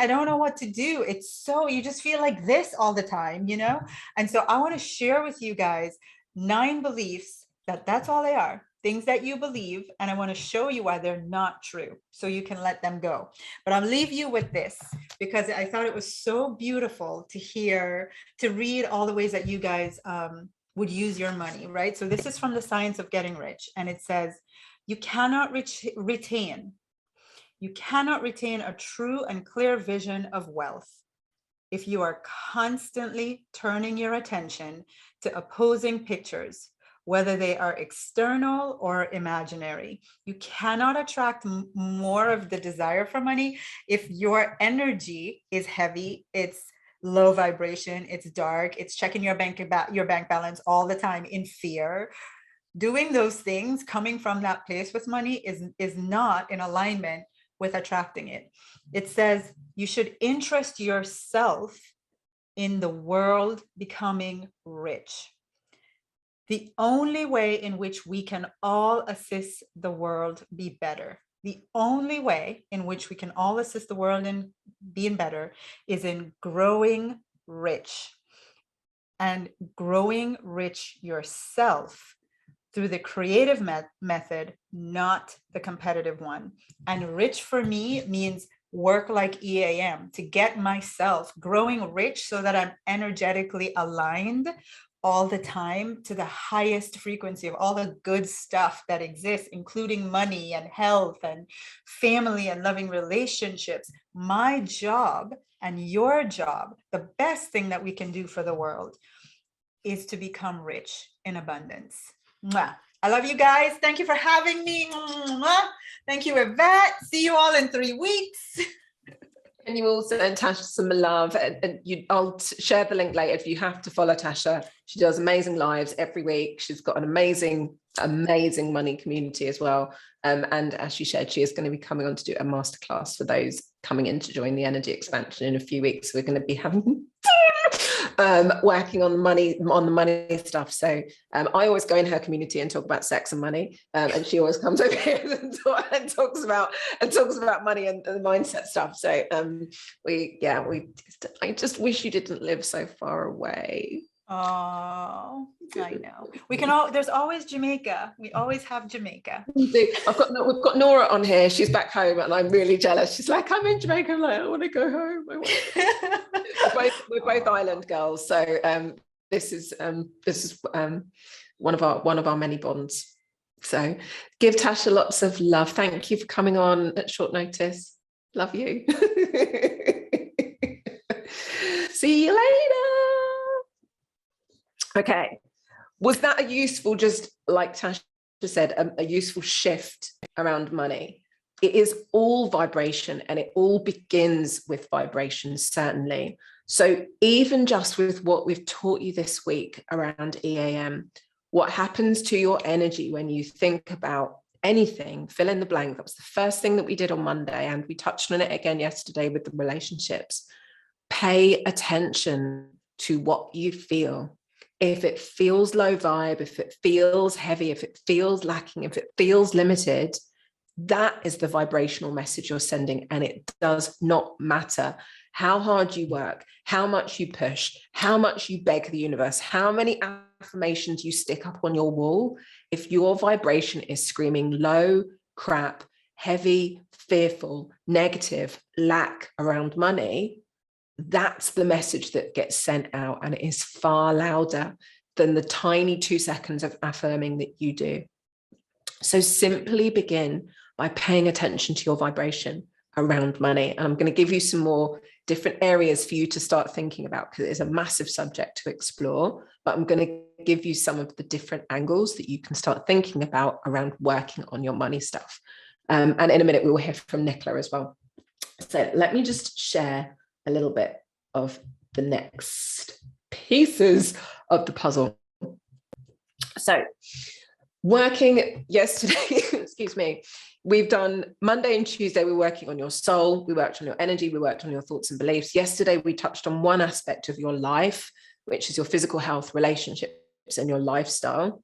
[SPEAKER 2] don't know what to do. It's so, you just feel like this all the time, you know? And so I want to share with you guys 9 beliefs that's all they are. Things that you believe, and I want to show you why they're not true so you can let them go. But I'll leave you with this, because I thought it was so beautiful to read all the ways that you guys would use your money, right? So this is from the Science of Getting Rich, and it says, you cannot retain a true and clear vision of wealth if you are constantly turning your attention to opposing pictures, whether they are external or imaginary. You cannot attract more of the desire for money if your energy is heavy, it's low vibration, it's dark, it's checking your bank balance all the time in fear. Doing those things coming from that place with money is not in alignment with attracting it. It says you should interest yourself in the world becoming rich. The only way in which we can all assist the world be better, the only way in which we can all assist the world in being better is in growing rich, and growing rich yourself through the creative method, not the competitive one. And rich for me means work like EAM to get myself growing rich so that I'm energetically aligned all the time to the highest frequency of all the good stuff that exists, including money and health and family and loving relationships. My job and your job, the best thing that we can do for the world, is to become rich in abundance. Mwah. I love you guys. Thank you for having me. Mwah. Thank you, Yvette. See you all in 3 weeks.
[SPEAKER 1] And you also send Tasha some love, and I'll share the link later if you have to follow Tasha. She does amazing lives every week. She's got an amazing money community as well. And as she shared, she is going to be coming on to do a masterclass for those coming in to join the energy expansion in a few weeks. We're going to be having working on the money stuff. So I always go in her community and talk about sex and money, and she always comes over here and talks about money and the mindset stuff. So I just wish you didn't live so far away.
[SPEAKER 2] Oh, I know. There's always Jamaica. We always have Jamaica.
[SPEAKER 1] We've got Nora on here. She's back home and I'm really jealous. She's like, I'm in Jamaica. I'm like, I want to go home. We're both island girls. So this is one of our many bonds. So give Tasha lots of love. Thank you for coming on at short notice. Love you. See you later. Okay, was that a useful, just like Tasha said, a useful shift around money? It is all vibration and it all begins with vibration, certainly. So even just with what we've taught you this week around EAM, what happens to your energy when you think about anything, fill in the blank. That was the first thing that we did on Monday, and we touched on it again yesterday with the relationships. Pay attention to what you feel. If it feels low vibe, if it feels heavy, if it feels lacking, if it feels limited, that is the vibrational message you're sending. And it does not matter how hard you work, how much you push, how much you beg the universe, how many affirmations you stick up on your wall. If your vibration is screaming low, crap, heavy, fearful, negative, lack around money, that's the message that gets sent out, and it is far louder than the tiny 2 seconds of affirming that you do. So simply begin by paying attention to your vibration around money. And I'm going to give you some more different areas for you to start thinking about, because it is a massive subject to explore, but I'm going to give you some of the different angles that you can start thinking about around working on your money stuff. And in a minute, we will hear from Nicola as well. So let me just share a little bit of the next pieces of the puzzle. So working yesterday, excuse me, we've done Monday and Tuesday, we're working on your soul, we worked on your energy, we worked on your thoughts and beliefs. Yesterday, we touched on one aspect of your life, which is your physical health, relationships, and your lifestyle.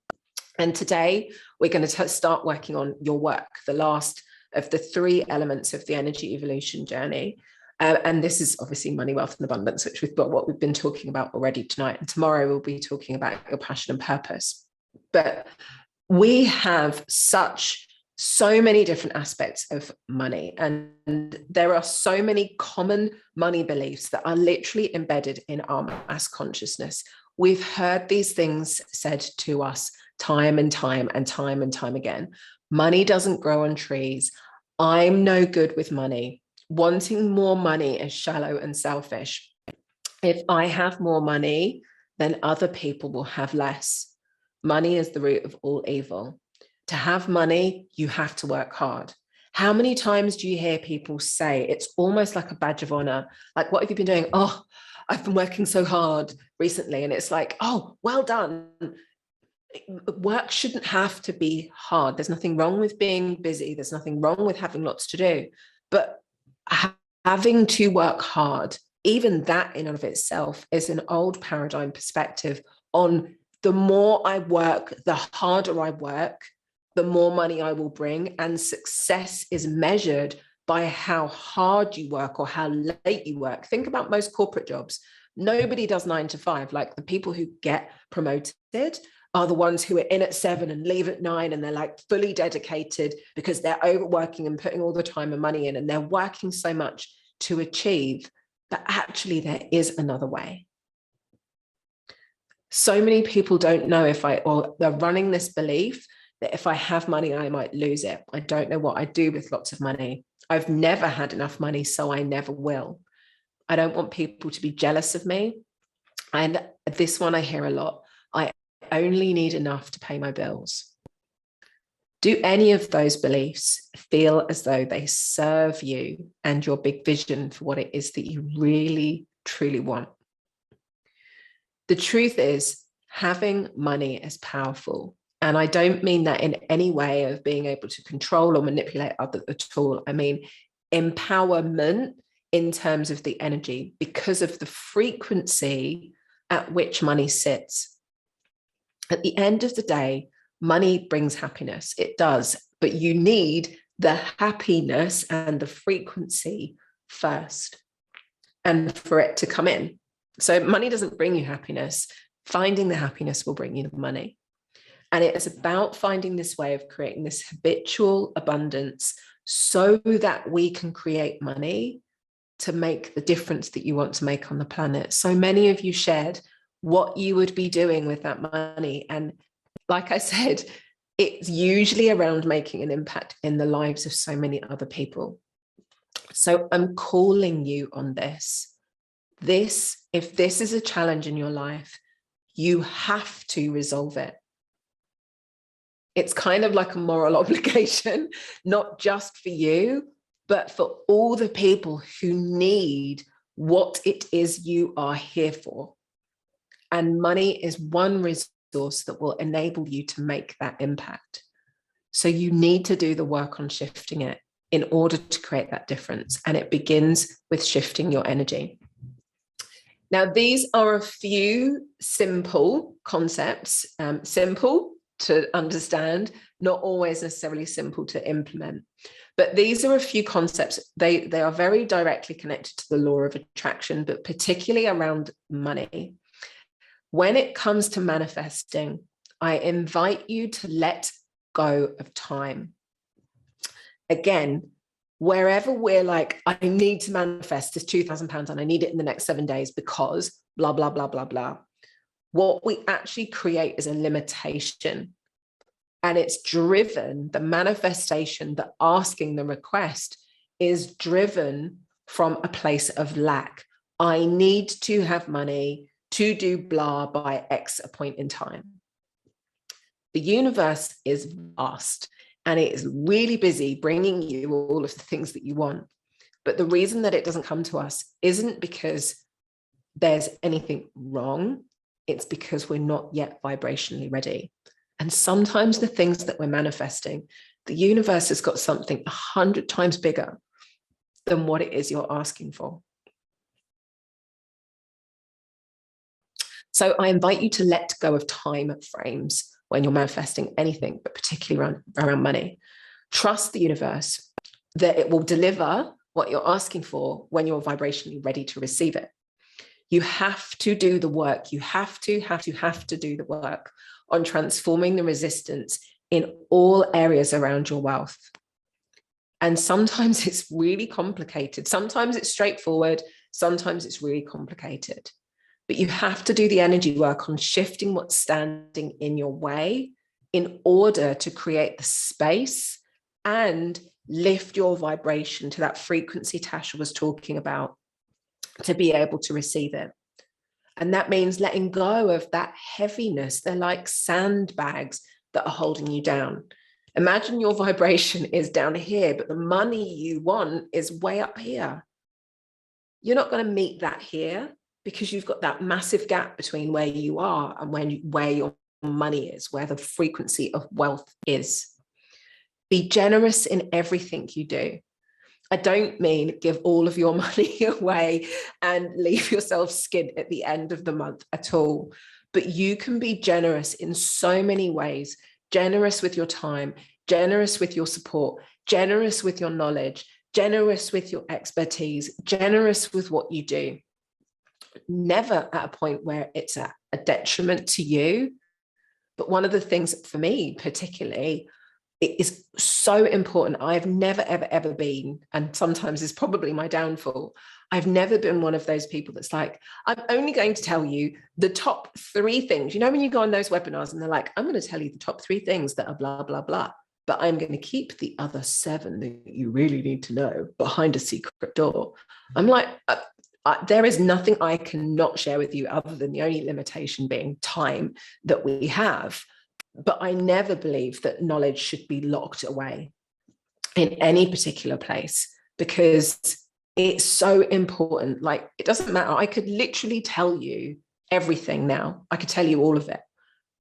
[SPEAKER 1] And today, we're going to start working on your work, the last of the 3 elements of the energy evolution journey. And this is obviously money, wealth, and abundance, which what we've been talking about already tonight. And tomorrow we'll be talking about your passion and purpose. But we have so many different aspects of money, and there are so many common money beliefs that are literally embedded in our mass consciousness. We've heard these things said to us time and time again. Money doesn't grow on trees. I'm no good with money. Wanting more money is shallow and selfish. If I have more money, then other people will have less. Money is the root of all evil. To have money, you have to work hard. How many times do you hear people say, it's almost like a badge of honor? Like, what have you been doing? Oh, I've been working so hard recently. And it's like, oh, well done. Work shouldn't have to be hard. There's nothing wrong with being busy. There's nothing wrong with having lots to do. But having to work hard, even that in and of itself is an old paradigm perspective on the more I work, the harder I work, the more money I will bring. And success is measured by how hard you work or how late you work. Think about most corporate jobs. Nobody does 9 to 5. Like, the people who get promoted are the ones who are in at 7 and leave at 9, and they're like fully dedicated because they're overworking and putting all the time and money in, and they're working so much to achieve. But actually there is another way. So many people don't know or they're running this belief that if I have money, I might lose it. I don't know what I do with lots of money. I've never had enough money, so I never will. I don't want people to be jealous of me. And this one I hear a lot. I only need enough to pay my bills. Do any of those beliefs feel as though they serve you and your big vision for what it is that you really, truly want? The truth is, having money is powerful. And I don't mean that in any way of being able to control or manipulate others at all. I mean empowerment in terms of the energy, because of the frequency at which money sits. At the end of the day, money brings happiness. It does, but you need the happiness and the frequency first, and for it to come in. So money doesn't bring you happiness. Finding the happiness will bring you the money. And it is about finding this way of creating this habitual abundance so that we can create money to make the difference that you want to make on the planet. So many of you shared what you would be doing with that money. And like I said, it's usually around making an impact in the lives of so many other people. So I'm calling you on this. If this is a challenge in your life, you have to resolve it. It's kind of like a moral obligation, not just for you, but for all the people who need what it is you are here for. And money is one resource that will enable you to make that impact. So you need to do the work on shifting it in order to create that difference. And it begins with shifting your energy. Now, these are a few simple concepts, simple to understand, not always necessarily simple to implement. But these are a few concepts. They are very directly connected to the law of attraction, but particularly around money. When it comes to manifesting, I invite you to let go of time. Again, wherever we're like, I need to manifest this £2,000 and I need it in the next 7 days because blah, blah, blah, blah, blah. What we actually create is a limitation. And it's driven, the manifestation, the asking, the request is driven from a place of lack. I need to have money to do blah by X a point in time. The universe is vast and it is really busy bringing you all of the things that you want. But the reason that it doesn't come to us isn't because there's anything wrong. It's because we're not yet vibrationally ready. And sometimes the things that we're manifesting, the universe has got something 100 times bigger than what it is you're asking for. So I invite you to let go of time frames when you're manifesting anything, but particularly around money. Trust the universe that it will deliver what you're asking for when you're vibrationally ready to receive it. You have to do the work. You have to do the work on transforming the resistance in all areas around your wealth. And sometimes it's really complicated. Sometimes it's straightforward. Sometimes it's really complicated. But you have to do the energy work on shifting what's standing in your way in order to create the space and lift your vibration to that frequency Tasha was talking about, to be able to receive it. And that means letting go of that heaviness. They're like sandbags that are holding you down. Imagine your vibration is down here, but the money you want is way up here. You're not going to meet that here because you've got that massive gap between where you are and where your money is, where the frequency of wealth is. Be generous in everything you do. I don't mean give all of your money away and leave yourself skint at the end of the month at all. But you can be generous in so many ways. Generous with your time, generous with your support, generous with your knowledge, generous with your expertise, generous with what you do. Never at a point where it's a detriment to you. But one of the things for me particularly, it is so important. I've never, ever been, and sometimes it's probably my downfall, I've never been one of those people that's like, I'm only going to tell you the top 3 things. You know, when you go on those webinars and they're like, I'm going to tell you the top 3 things that are blah, blah, blah, but I'm going to keep the other 7 that you really need to know behind a secret door. I'm like, There is nothing I cannot share with you other than the only limitation being time that we have. But I never believe that knowledge should be locked away in any particular place, because it's so important. Like, it doesn't matter. I could literally tell you everything now. I could tell you all of it,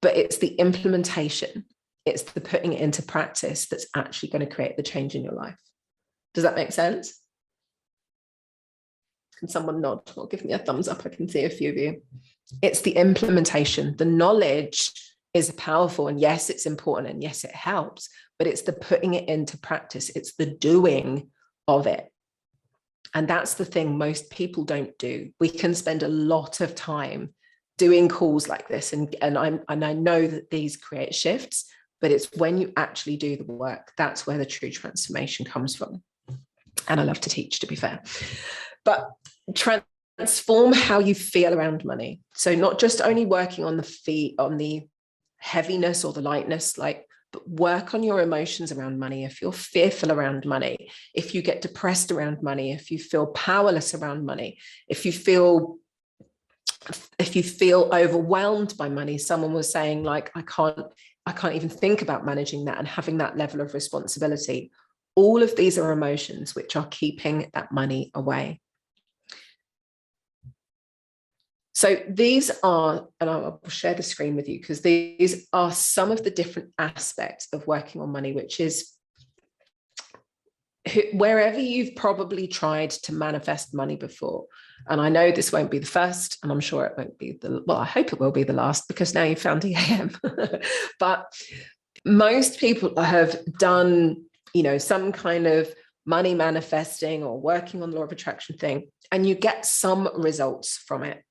[SPEAKER 1] but it's the implementation, it's the putting it into practice that's actually going to create the change in your life. Does that make sense? Can someone nod or give me a thumbs up? I can see a few of you. It's the implementation. The knowledge is powerful, and yes, it's important, and yes, it helps, but it's the putting it into practice. It's the doing of it. And that's the thing most people don't do. We can spend a lot of time doing calls like this, and I know that these create shifts, but it's when you actually do the work, that's where the true transformation comes from. And I love to teach, to be fair. But transform how you feel around money. So not just only working on the heaviness or the lightness, but work on your emotions around money. If you're fearful around money, if you get depressed around money, if you feel powerless around money, if you feel overwhelmed by money. Someone was saying, like, I can't even think about managing that and having that level of responsibility. All of these are emotions which are keeping that money away. So these are, and I'll share the screen with you, because these are some of the different aspects of working on money, which is wherever you've probably tried to manifest money before. And I know this won't be the first, and I'm sure it won't be I hope it will be the last, because now you've found EAM. But most people have done, some kind of money manifesting or working on the law of attraction thing, and you get some results from it.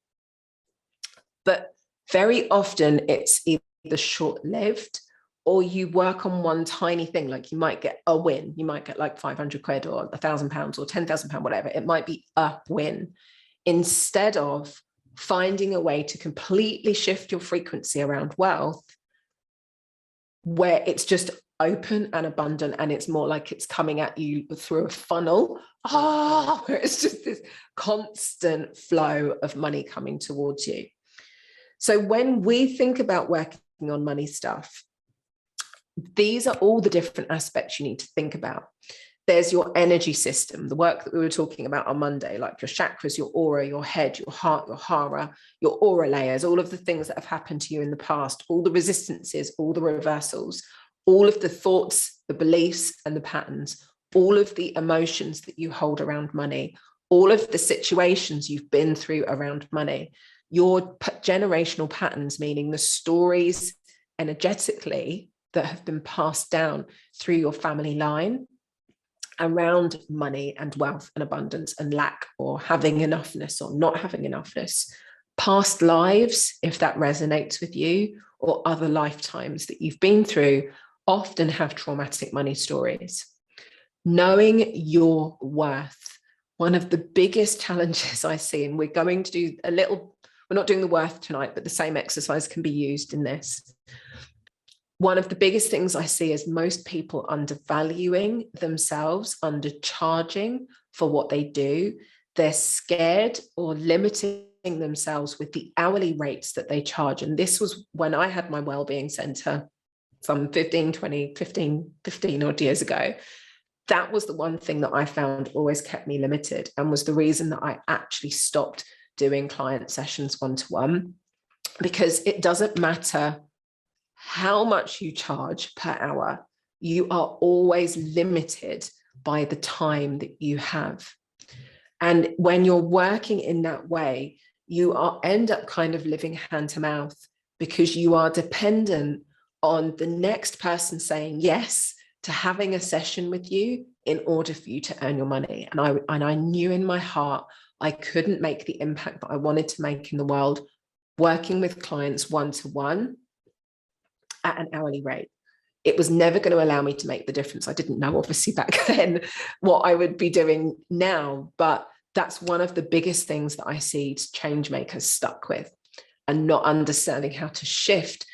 [SPEAKER 1] But very often it's either short-lived, or you work on one tiny thing. Like, you might get a win. You might get like 500 quid or £1,000 or £10,000, whatever. It might be a win, instead of finding a way to completely shift your frequency around wealth, where it's just open and abundant, and it's more like it's coming at you through a funnel. Where it's just this constant flow of money coming towards you. So when we think about working on money stuff, these are all the different aspects you need to think about. There's your energy system, the work that we were talking about on Monday, like your chakras, your aura, your head, your heart, your hara, your aura layers, all of the things that have happened to you in the past, all the resistances, all the reversals, all of the thoughts, the beliefs, and the patterns, all of the emotions that you hold around money, all of the situations you've been through around money, your generational patterns, meaning the stories energetically that have been passed down through your family line around money and wealth and abundance and lack, or having enoughness or not having enoughness, past lives, if that resonates with you, or other lifetimes that you've been through, often have traumatic money stories. Knowing your worth, one of the biggest challenges I see, and we're going to do we're not doing the worth tonight, but the same exercise can be used in this. One of the biggest things I see is most people undervaluing themselves, undercharging for what they do. They're scared or limiting themselves with the hourly rates that they charge. And this was when I had my wellbeing center some 15 odd years ago. That was the one thing that I found always kept me limited, and was the reason that I actually stopped doing client sessions one-to-one, because it doesn't matter how much you charge per hour, you are always limited by the time that you have. And when you're working in that way, you end up kind of living hand to mouth, because you are dependent on the next person saying yes to having a session with you in order for you to earn your money. And I knew in my heart I couldn't make the impact that I wanted to make in the world working with clients one-to-one at an hourly rate. It was never going to allow me to make the difference. I didn't know, obviously, back then what I would be doing now, but that's one of the biggest things that I see change makers stuck with, and not understanding how to shift,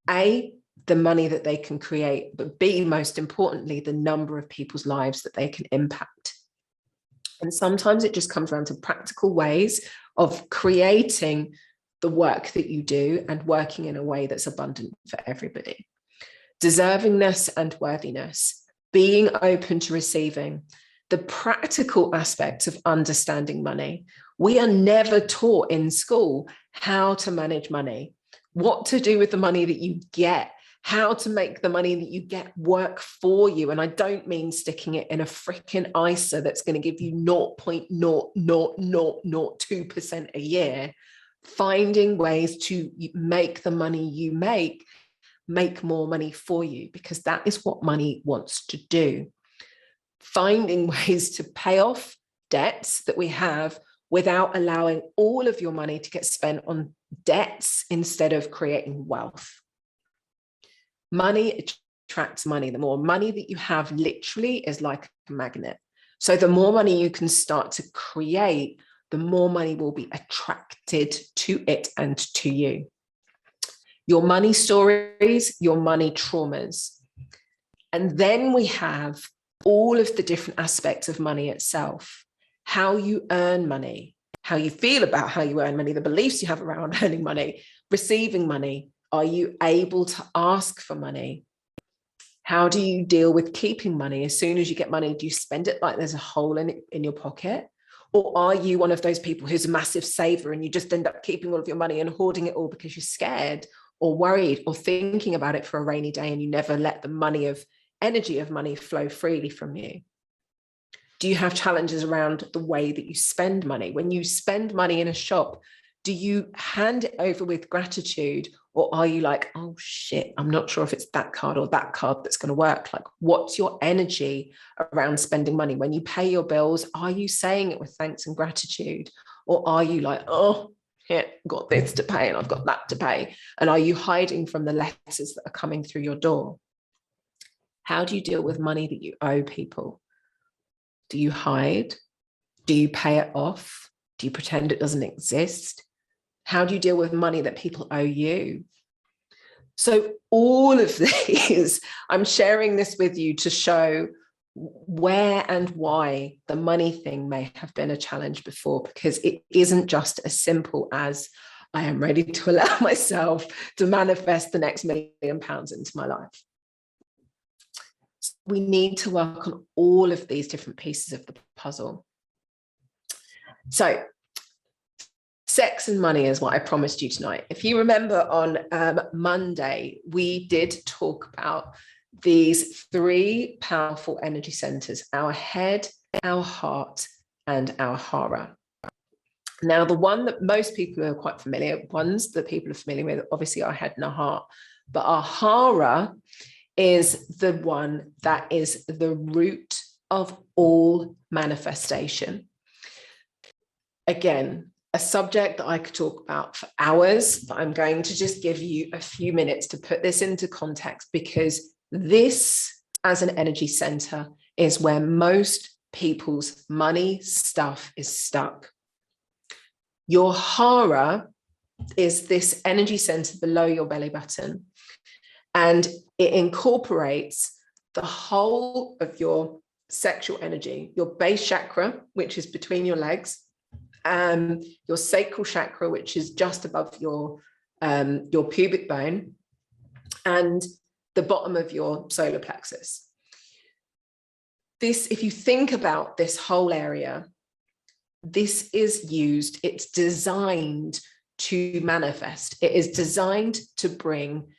[SPEAKER 1] A, the money that they can create, but B, most importantly, the number of people's lives that they can impact. And sometimes it just comes around to practical ways of creating the work that you do and working in a way that's abundant for everybody. Deservingness and worthiness, being open to receiving, the practical aspects of understanding money. We are never taught in school how to manage money, what to do with the money that you get, how to make the money that you get work for you. And I don't mean sticking it in a freaking ISA that's going to give you 0.00002% a year. Finding ways to make the money you make more money for you, because that is what money wants to do. Finding ways to pay off debts that we have without allowing all of your money to get spent on debts instead of creating wealth. Money attracts money. The more money that you have literally is like a magnet. So the more money you can start to create, the more money will be attracted to it and to you. Your money stories, your money traumas. And then we have all of the different aspects of money itself. How you earn money, how you feel about how you earn money, the beliefs you have around earning money, receiving money. Are you able to ask for money? How do you deal with keeping money? As soon as you get money, do you spend it like there's a hole in your pocket? Or are you one of those people who's a massive saver and you just end up keeping all of your money and hoarding it all because you're scared or worried or thinking about it for a rainy day, and you never let the energy of money flow freely from you? Do you have challenges around the way that you spend money? When you spend money in a shop, do you hand it over with gratitude, or are you like, oh shit, I'm not sure if it's that card or that card that's going to work? Like, what's your energy around spending money? When you pay your bills, are you saying it with thanks and gratitude? Or are you like, oh, yeah, got this to pay and I've got that to pay? And are you hiding from the letters that are coming through your door? How do you deal with money that you owe people? Do you hide? Do you pay it off? Do you pretend it doesn't exist? How do you deal with money that people owe you? So all of these, I'm sharing this with you to show where and why the money thing may have been a challenge before, because it isn't just as simple as I am ready to allow myself to manifest the next £1 million into my life. We need to work on all of these different pieces of the puzzle. So sex and money is what I promised you tonight. If you remember on Monday, we did talk about these 3 powerful energy centers: our head, our heart, and our hara. Now, the one that most people are quite familiar, ones that people are familiar with, obviously our head and our heart, but our hara is the one that is the root of all manifestation. Again, a subject that I could talk about for hours, but I'm going to just give you a few minutes to put this into context, because this, as an energy center, is where most people's money stuff is stuck. Your hara is this energy center below your belly button, and it incorporates the whole of your sexual energy, your base chakra, which is between your legs, your sacral chakra, which is just above your pubic bone, and the bottom of your solar plexus. This, if you think about this whole area, this is used, it's designed to manifest. It is designed to bring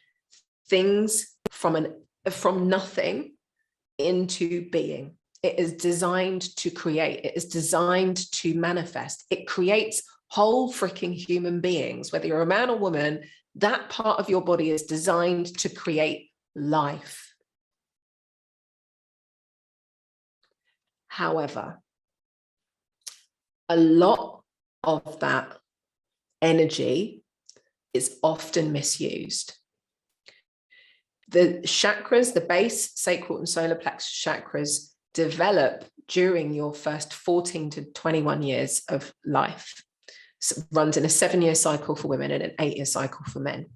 [SPEAKER 1] things from nothing into being. It is designed to create. It is designed to manifest. It creates whole freaking human beings. Whether you're a man or woman, that part of your body is designed to create life. However, a lot of that energy is often misused. The chakras, the base, sacral, and solar plexus chakras, develop during your first 14 to 21 years of life. So it runs in a 7-year cycle for women and an 8-year cycle for men.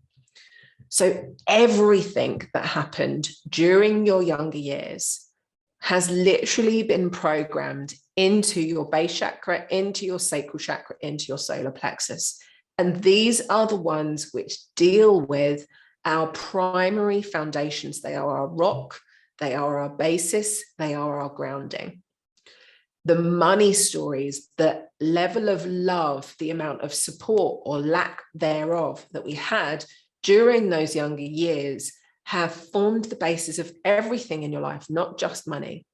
[SPEAKER 1] So everything that happened during your younger years has literally been programmed into your base chakra, into your sacral chakra, into your solar plexus. And these are the ones which deal with our primary foundations. They are our rock, they are our basis, they are our grounding. The money stories, the level of love, the amount of support or lack thereof that we had during those younger years have formed the basis of everything in your life, not just money.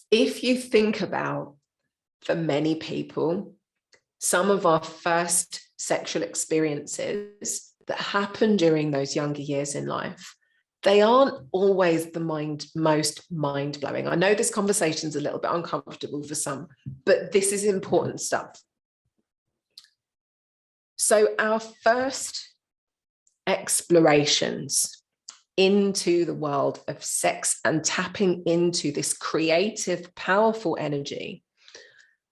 [SPEAKER 1] If you think about, for many people, some of our first sexual experiences that happen during those younger years in life, they aren't always the most mind-blowing. I know this conversation's a little bit uncomfortable for some, but this is important stuff. So our first explorations into the world of sex and tapping into this creative, powerful energy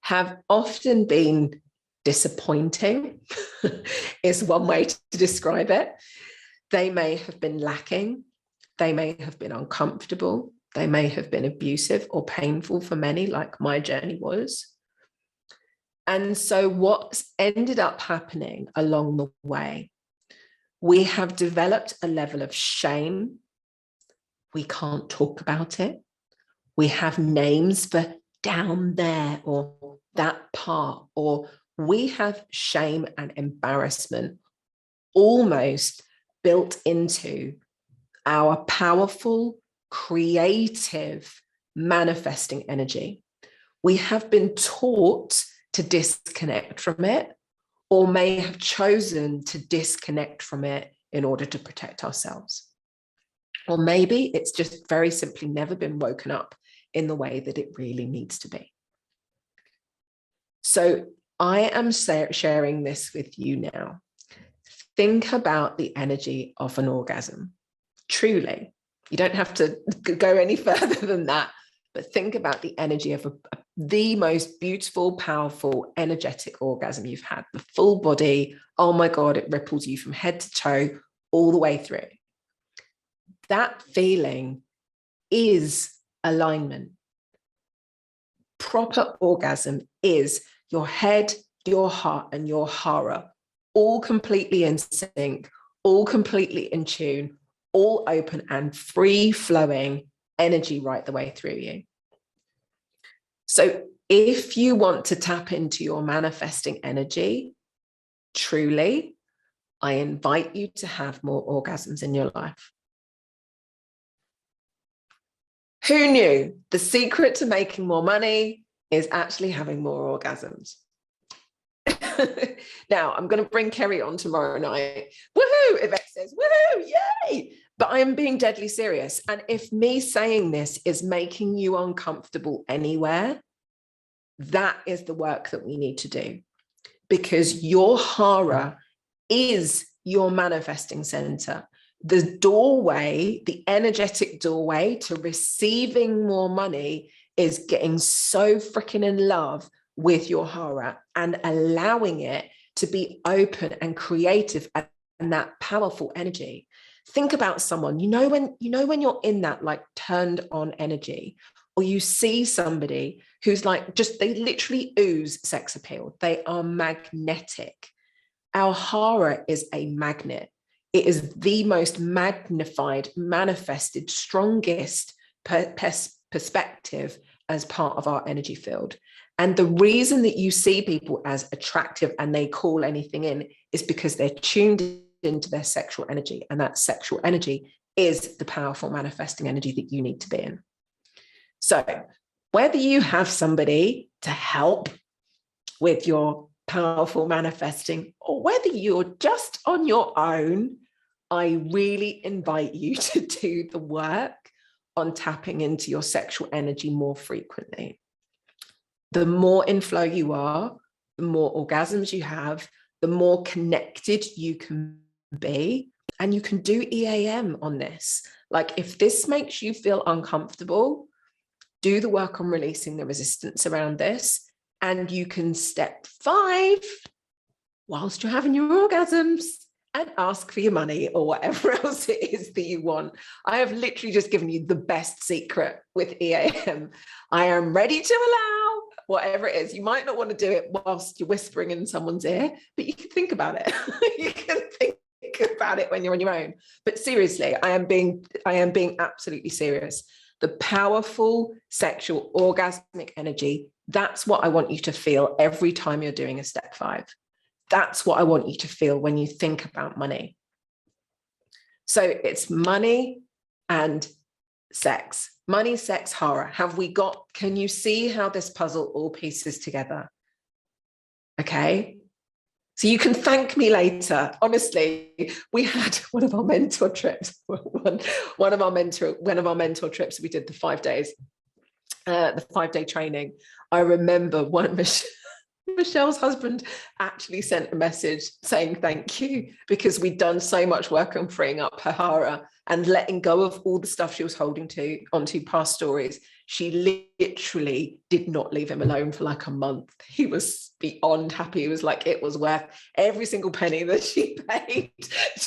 [SPEAKER 1] have often been disappointing, is one way to describe it. They may have been lacking. They may have been uncomfortable. They may have been abusive or painful for many, like my journey was. And so what's ended up happening along the way, we have developed a level of shame. We can't talk about it. We have names for down there or that part, or we have shame and embarrassment almost built into our powerful, creative, manifesting energy. We have been taught to disconnect from it, or may have chosen to disconnect from it in order to protect ourselves. Or maybe it's just very simply never been woken up in the way that it really needs to be. So I am sharing this with you now. Think about the energy of an orgasm. Truly, you don't have to go any further than that, but think about the energy of the most beautiful, powerful, energetic orgasm you've had. The full body, oh my God, it ripples you from head to toe all the way through. That feeling is alignment. Proper orgasm is your head, your heart, and your hara all completely in sync, all completely in tune, all open and free flowing energy right the way through you. So if you want to tap into your manifesting energy, truly, I invite you to have more orgasms in your life. Who knew the secret to making more money is actually having more orgasms? Now, I'm going to bring Kerry on tomorrow night. Woohoo! Yvette says, woohoo, yay! But I am being deadly serious. And if me saying this is making you uncomfortable anywhere, that is the work that we need to do. Because your hara is your manifesting center. The doorway, the energetic doorway to receiving more money is getting so freaking in love with your hara and allowing it to be open and creative and that powerful energy. Think about someone, when you're in that like turned on energy, or you see somebody who's like they literally ooze sex appeal. They are magnetic. Our hara is a magnet. It is the most magnified, manifested, strongest perspective as part of our energy field. And the reason that you see people as attractive and they call anything in is because they're tuned into their sexual energy. And that sexual energy is the powerful manifesting energy that you need to be in. So whether you have somebody to help with your powerful manifesting, or whether you're just on your own, I really invite you to do the work on tapping into your sexual energy more frequently. The more in flow you are, the more orgasms you have, the more connected you can be. And you can do EAM on this. Like if this makes you feel uncomfortable, do the work on releasing the resistance around this. And you can step 5 whilst you're having your orgasms and ask for your money or whatever else it is that you want. I have literally just given you the best secret with EAM. I am ready to allow whatever it is. You might not want to do it whilst you're whispering in someone's ear, but you can think about it. You can think about it when you're on your own. But seriously, I am being absolutely serious. The powerful sexual orgasmic energy, that's what I want you to feel every time you're doing a step 5. That's what I want you to feel when you think about money. So it's money and sex. Money, sex, hara. Can you see how this puzzle all pieces together? Okay. So you can thank me later. Honestly, we had one of our mentor trips. One of our mentor trips. We did the 5 days, the 5-day training. I remember Michelle's husband actually sent a message saying thank you, because we'd done so much work on freeing up her hara and letting go of all the stuff she was holding onto past stories. She literally did not leave him alone for like a month. He was beyond happy. He was like, it was worth every single penny that she paid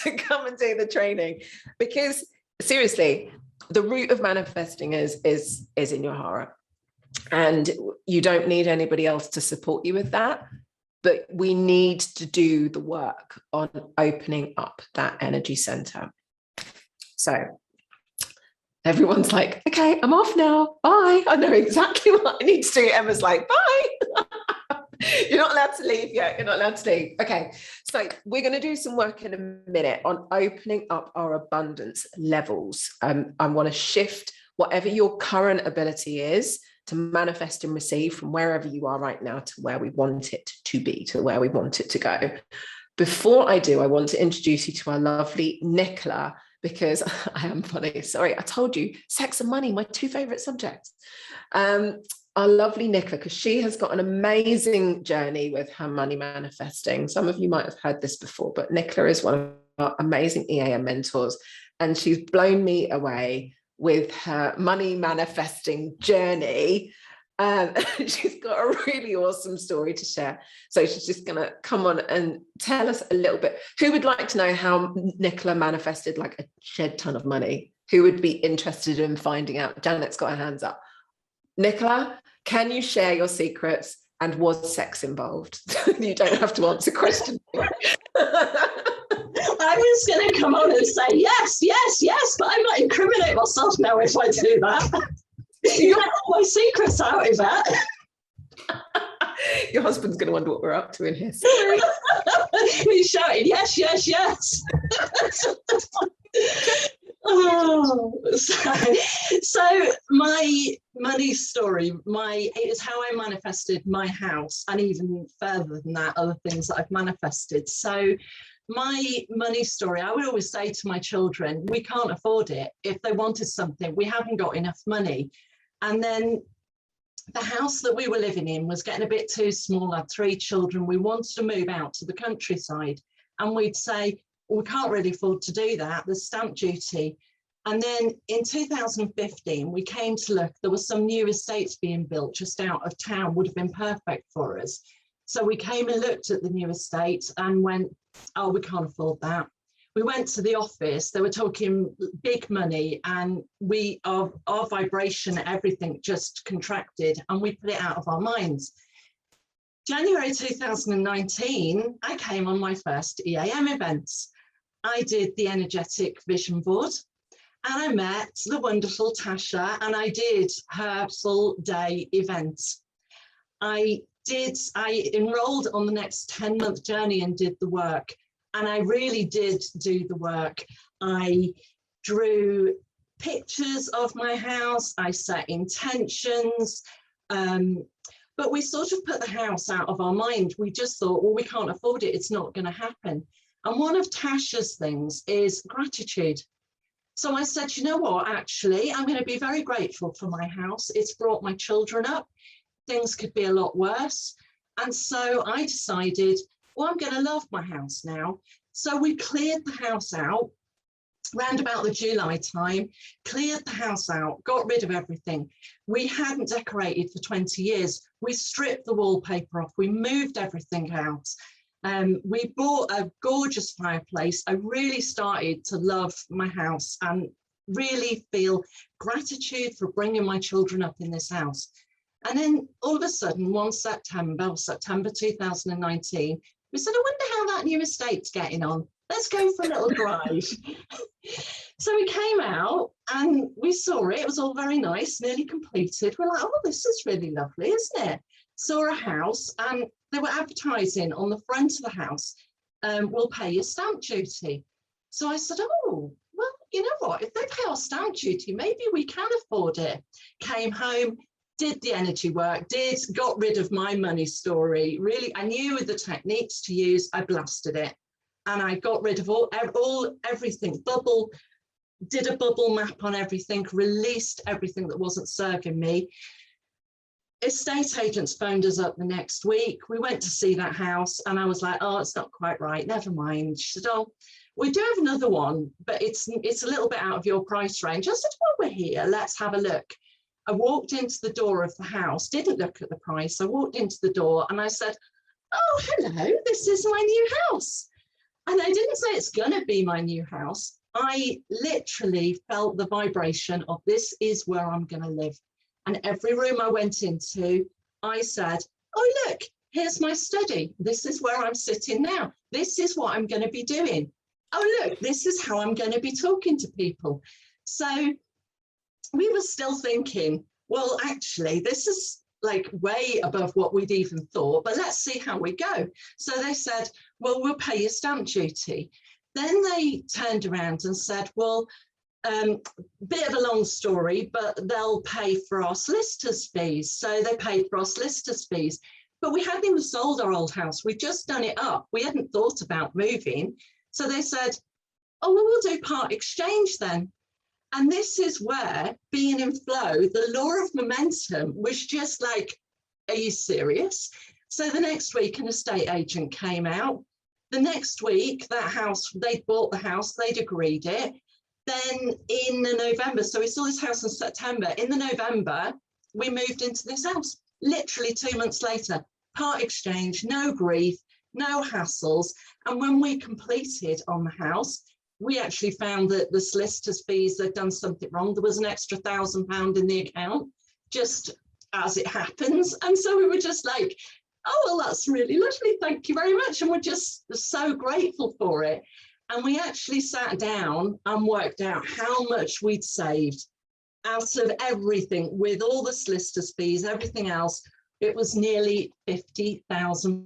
[SPEAKER 1] to come and do the training. Because seriously, the root of manifesting is in your hara. And you don't need anybody else to support you with that, but we need to do the work on opening up that energy center. So everyone's like, okay, I'm off now. Bye. I know exactly what I need to do. Emma's like, bye. You're not allowed to leave yet. You're not allowed to leave. Okay. So we're going to do some work in a minute on opening up our abundance levels. I want to shift whatever your current ability is to manifest and receive from wherever you are right now to where we want it to be, to where we want it to go. Before I do, I want to introduce you to our lovely Nicola, because I am funny. Sorry, I told you, sex and money, my 2 favorite subjects. Our lovely Nicola, because she has got an amazing journey with her money manifesting. Some of you might have heard this before, but Nicola is one of our amazing EAM mentors, and she's blown me away with her money manifesting journey. She's got a really awesome story to share. So she's just going to come on and tell us a little bit. Who would like to know how Nicola manifested like a shed ton of money? Who would be interested in finding out? Janet's got her hands up. Nicola, can you share your secrets? And was sex involved? You don't have to answer questions.
[SPEAKER 3] I was going to come on and say yes, but I might incriminate myself now if I do that. You let all my secrets out, Yvette.
[SPEAKER 1] Your husband's going to wonder what we're up to in here. Sorry.
[SPEAKER 3] He's shouting, yes. Oh, so my money story, it is how I manifested my house, and even further than that, other things that I've manifested. So my money story, I would always say to my children, we can't afford it. If they wanted something, we haven't got enough money. And then the house that we were living in was getting a bit too small. I had 3 children. We wanted to move out to the countryside, and we'd say, we can't really afford to do that. There's stamp duty. And then in 2015, we came to look, there were some new estates being built just out of town, would have been perfect for us. So we came and looked at the new estate and went, oh, we can't afford that. We went to the office, they were talking big money, and our vibration, everything just contracted, and we put it out of our minds. January 2019, I came on my first EAM events. I did the energetic vision board, and I met the wonderful Tasha, and I did her full day event. I enrolled on the next 10-month journey and did the work. And I really did do the work. I drew pictures of my house, I set intentions, but we sort of put the house out of our mind. We just thought, well, we can't afford it, it's not going to happen. And one of Tasha's things is gratitude. So I said, you know what, actually, I'm going to be very grateful for my house. It's brought my children up. Things could be a lot worse. And so I decided, well, I'm going to love my house now. So we cleared the house out round about the July time, cleared the house out, got rid of everything. We hadn't decorated for 20 years. We stripped the wallpaper off. We moved everything out. We bought a gorgeous fireplace. I really started to love my house and really feel gratitude for bringing my children up in this house. And then all of a sudden, one September 2019, we said, I wonder how that new estate's getting on. Let's go for a little drive. So we came out and we saw it. It was all very nice, nearly completed. We're like, oh, this is really lovely, isn't it? Saw a house and they were advertising on the front of the house, we'll pay your stamp duty. So I said, oh, well, you know what? If they pay our stamp duty, maybe we can afford it. Came home, did the energy work, got rid of my money story. Really, I knew the techniques to use. I blasted it. And I got rid of everything, did a bubble map on everything, released everything that wasn't serving me. Estate agents phoned us up the next week. We went to see that house and I was like, oh, it's not quite right, never mind. She said, oh, we do have another one, but it's a little bit out of your price range. I said, well, we're here, let's have a look. I walked into the door of the house, didn't look at the price. I walked into the door and I said, oh, hello, this is my new house. And I didn't say it's gonna be my new house. I literally felt the vibration of this is where I'm gonna live. And every room I went into, I said, oh, look, here's my study. This is where I'm sitting now. This is what I'm going to be doing. Oh, look, this is how I'm going to be talking to people. So we were still thinking, well, actually, this is like way above what we'd even thought, but let's see how we go. So they said, well, we'll pay your stamp duty. Then they turned around and said, well, bit of a long story, but they'll pay for our solicitors' fees. So they paid for our solicitors' fees, but we hadn't even sold our old house. We'd just done it up. We hadn't thought about moving. So they said, oh, well, we'll do part exchange then. And this is where being in flow, the law of momentum was just like, are you serious? So the next week, an estate agent came out. The next week, that house, they'd bought the house, they'd agreed it. Then in the November, so we saw this house in September, in the November, we moved into this house, literally 2 months later, part exchange, no grief, no hassles. And when we completed on the house, we actually found that the solicitor's fees, they'd done something wrong. There was an extra £1,000 in the account, just as it happens. And so we were just like, oh, well, that's really lovely. Thank you very much. And we're just so grateful for it. And we actually sat down and worked out how much we'd saved out of everything with all the solicitor's fees, everything else. It was nearly £50,000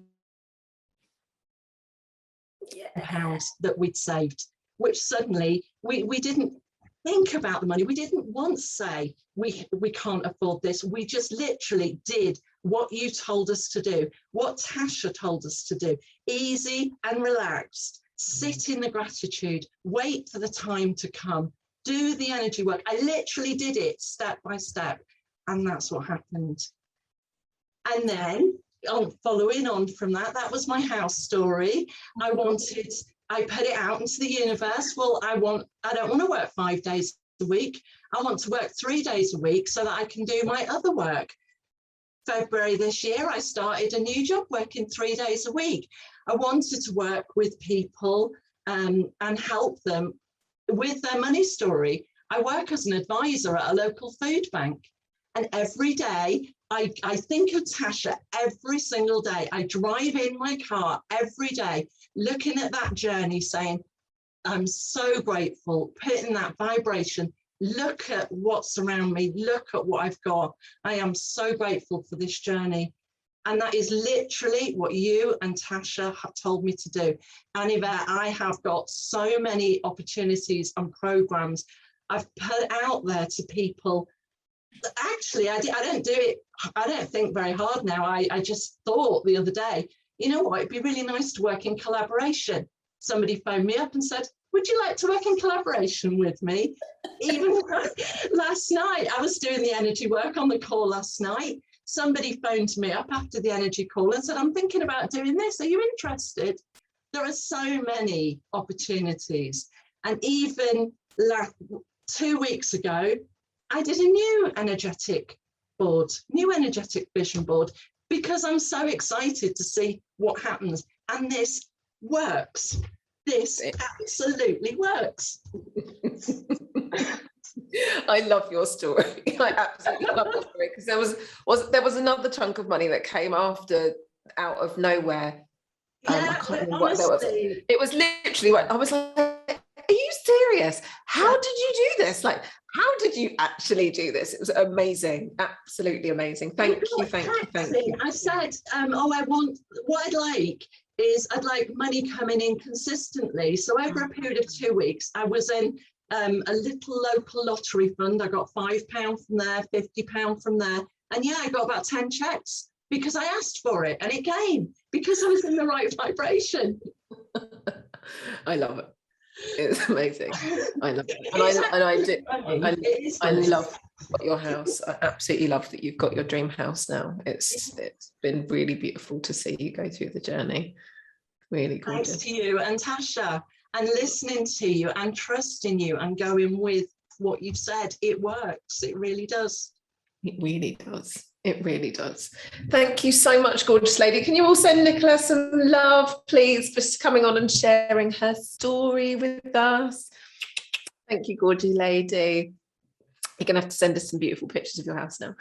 [SPEAKER 3] that we'd saved, which suddenly we didn't think about the money. We didn't once say, we can't afford this. We just literally did what you told us to do, what Tasha told us to do, easy and relaxed. Sit in the gratitude, wait for the time to come, do the energy work. I literally did it step by step, and that's what happened. And then following on from that, that was my house story. I put it out into the universe. Well, I don't want to work 5 days a week. I want to work 3 days a week so that I can do my other work. February this year, I started a new job working 3 days a week. I wanted to work with people and help them with their money story. I work as an advisor at a local food bank. And every day, I think of Tasha every single day. I drive in my car every day, looking at that journey, saying, I'm so grateful, putting that vibration. Look at what's around me. Look at what I've got. I am so grateful for this journey. And that is literally what you and Tasha have told me to do. And Yvette, I have got so many opportunities and programs I've put out there to people. Actually, I don't do it. I don't think very hard now. I just thought the other day, you know what, it'd be really nice to work in collaboration. Somebody phoned me up and said, would you like to work in collaboration with me? Even last night, I was doing the energy work on the call last night. Somebody phoned me up after the energy call and said, I'm thinking about doing this. Are you interested? There are so many opportunities. And even 2 weeks ago, I did a new energetic board, new energetic vision board, because I'm so excited to see what happens. And this works. This absolutely works.
[SPEAKER 1] I love your story. I absolutely love your story, because there was another chunk of money that came after, out of nowhere. I can't remember what that was. It was literally what I was like, are you serious? How did you do this? Like, how did you actually do this? It was amazing, absolutely amazing. Thank you.
[SPEAKER 3] I said, I want, what I'd like money coming in consistently. So over a period of 2 weeks, I was in a little local lottery fund. I got £5 from there, £50 from there. And yeah, I got about 10 checks because I asked for it and it came because I was in the right vibration.
[SPEAKER 1] I love it. It's amazing. I love it. I love your house. I absolutely love that you've got your dream house now. It's been really beautiful to see you go through the journey. Really gorgeous.
[SPEAKER 3] Thanks to you and Tasha, and listening to you and trusting you and going with what you've said. It works. It really does.
[SPEAKER 1] It really does. It really does. Thank you so much, gorgeous lady. Can you all send Nicola some love, please, for coming on and sharing her story with us? Thank you, gorgeous lady. You're going to have to send us some beautiful pictures of your house now.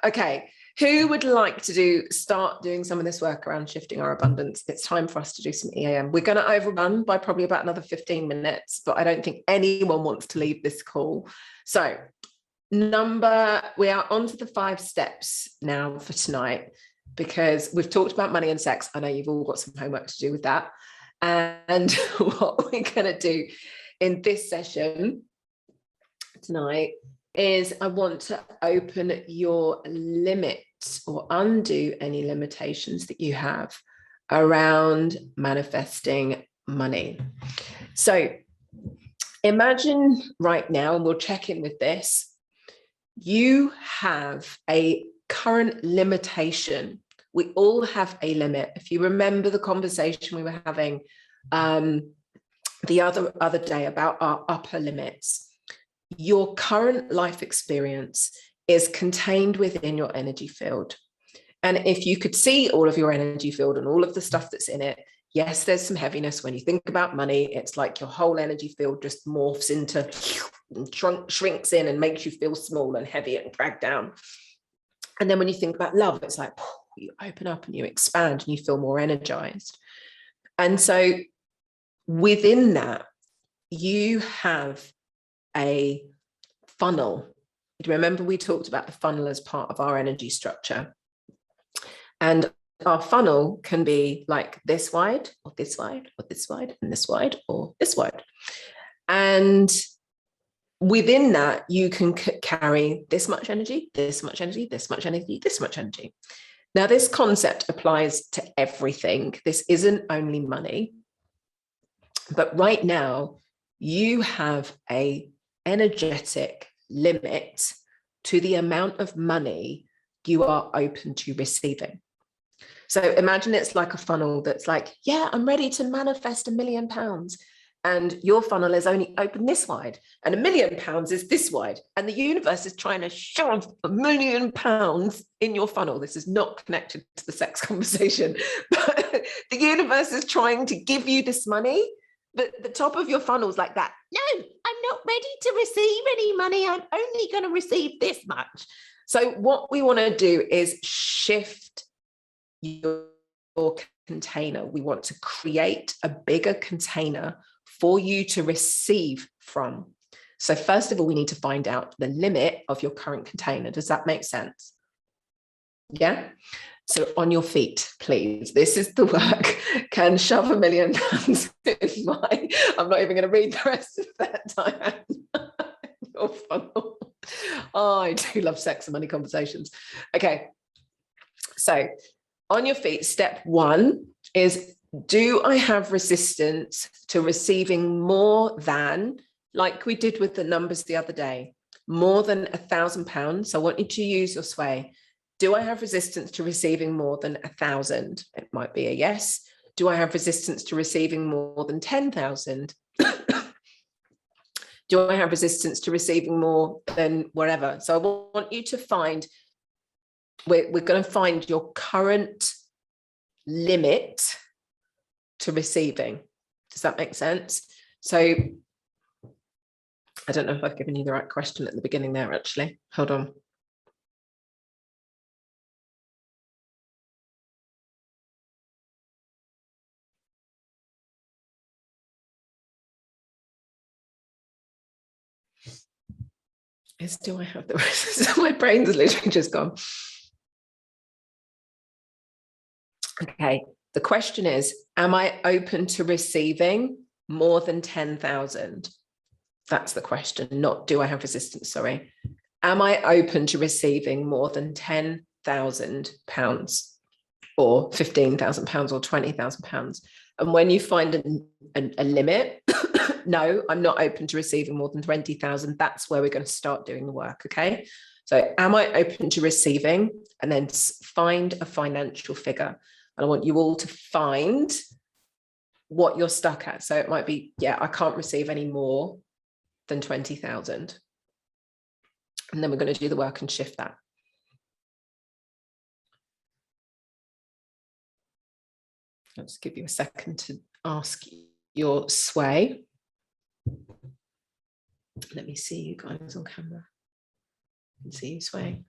[SPEAKER 1] Okay, who would like to start doing some of this work around shifting our abundance? It's time for us to do some EAM. We're going to overrun by probably about another 15 minutes, but I don't think anyone wants to leave this call. So we are on to the 5 steps now for tonight, because we've talked about money and sex. I know you've all got some homework to do with that. And what we're going to do in this session tonight is I want to open your limits or undo any limitations that you have around manifesting money. So imagine right now, and we'll check in with this, you have a current limitation. We all have a limit. If you remember the conversation we were having the other day about our upper limits, your current life experience is contained within your energy field. And if you could see all of your energy field and all of the stuff that's in it, yes, there's some heaviness. When you think about money, it's like your whole energy field just morphs into and shrinks in and makes you feel small and heavy and dragged down. And then when you think about love, it's like you open up and you expand and you feel more energized. And so within that, you have a funnel. Remember, we talked about the funnel as part of our energy structure. And our funnel can be like this wide, or this wide, or this wide, and this wide, or this wide. And within that, you can carry this much energy, this much energy, this much energy, this much energy. Now, this concept applies to everything. This isn't only money. But right now, you have a energetic limit to the amount of money you are open to receiving. So imagine it's like a funnel that's like, yeah, I'm ready to manifest £1 million. And your funnel is only open this wide, and £1 million is this wide. And the universe is trying to shove £1 million in your funnel. This is not connected to the sex conversation, but the universe is trying to give you this money. But the top of your funnel is like that. No, I'm not ready to receive any money. I'm only going to receive this much. So what we want to do is shift your container. We want to create a bigger container for you to receive from. So first of all, we need to find out the limit of your current container. Does that make sense? Yeah? So on your feet, please. This is the work. Can shove £1 million in my... I'm not even going to read the rest of that, Diane. Your funnel. Oh, I do love sex and money conversations. Okay. So on your feet, step 1 is, do I have resistance to receiving more than, like we did with the numbers the other day, more than £1,000? So I want you to use your sway. Do I have resistance to receiving more than 1,000? It might be a yes. Do I have resistance to receiving more than 10,000? Do I have resistance to receiving more than whatever? So I want you to find, we're going to find your current limit to receiving. Does that make sense? So I don't know if I've given you the right question at the beginning there, actually. Hold on. Do I have the rest? My brain's literally just gone. Okay, the question is, am I open to receiving more than 10,000? That's the question, not do I have resistance, sorry. Am I open to receiving more than £10,000 or £15,000 or £20,000? And when you find a limit, no, I'm not open to receiving more than 20,000. That's where we're going to start doing the work, okay? So am I open to receiving? And then find a financial figure. And I want you all to find what you're stuck at. So it might be, yeah, I can't receive any more than 20,000. And then we're going to do the work and shift that. I'll just give you a second to ask your sway. Let me see you guys on camera. I can see you swaying.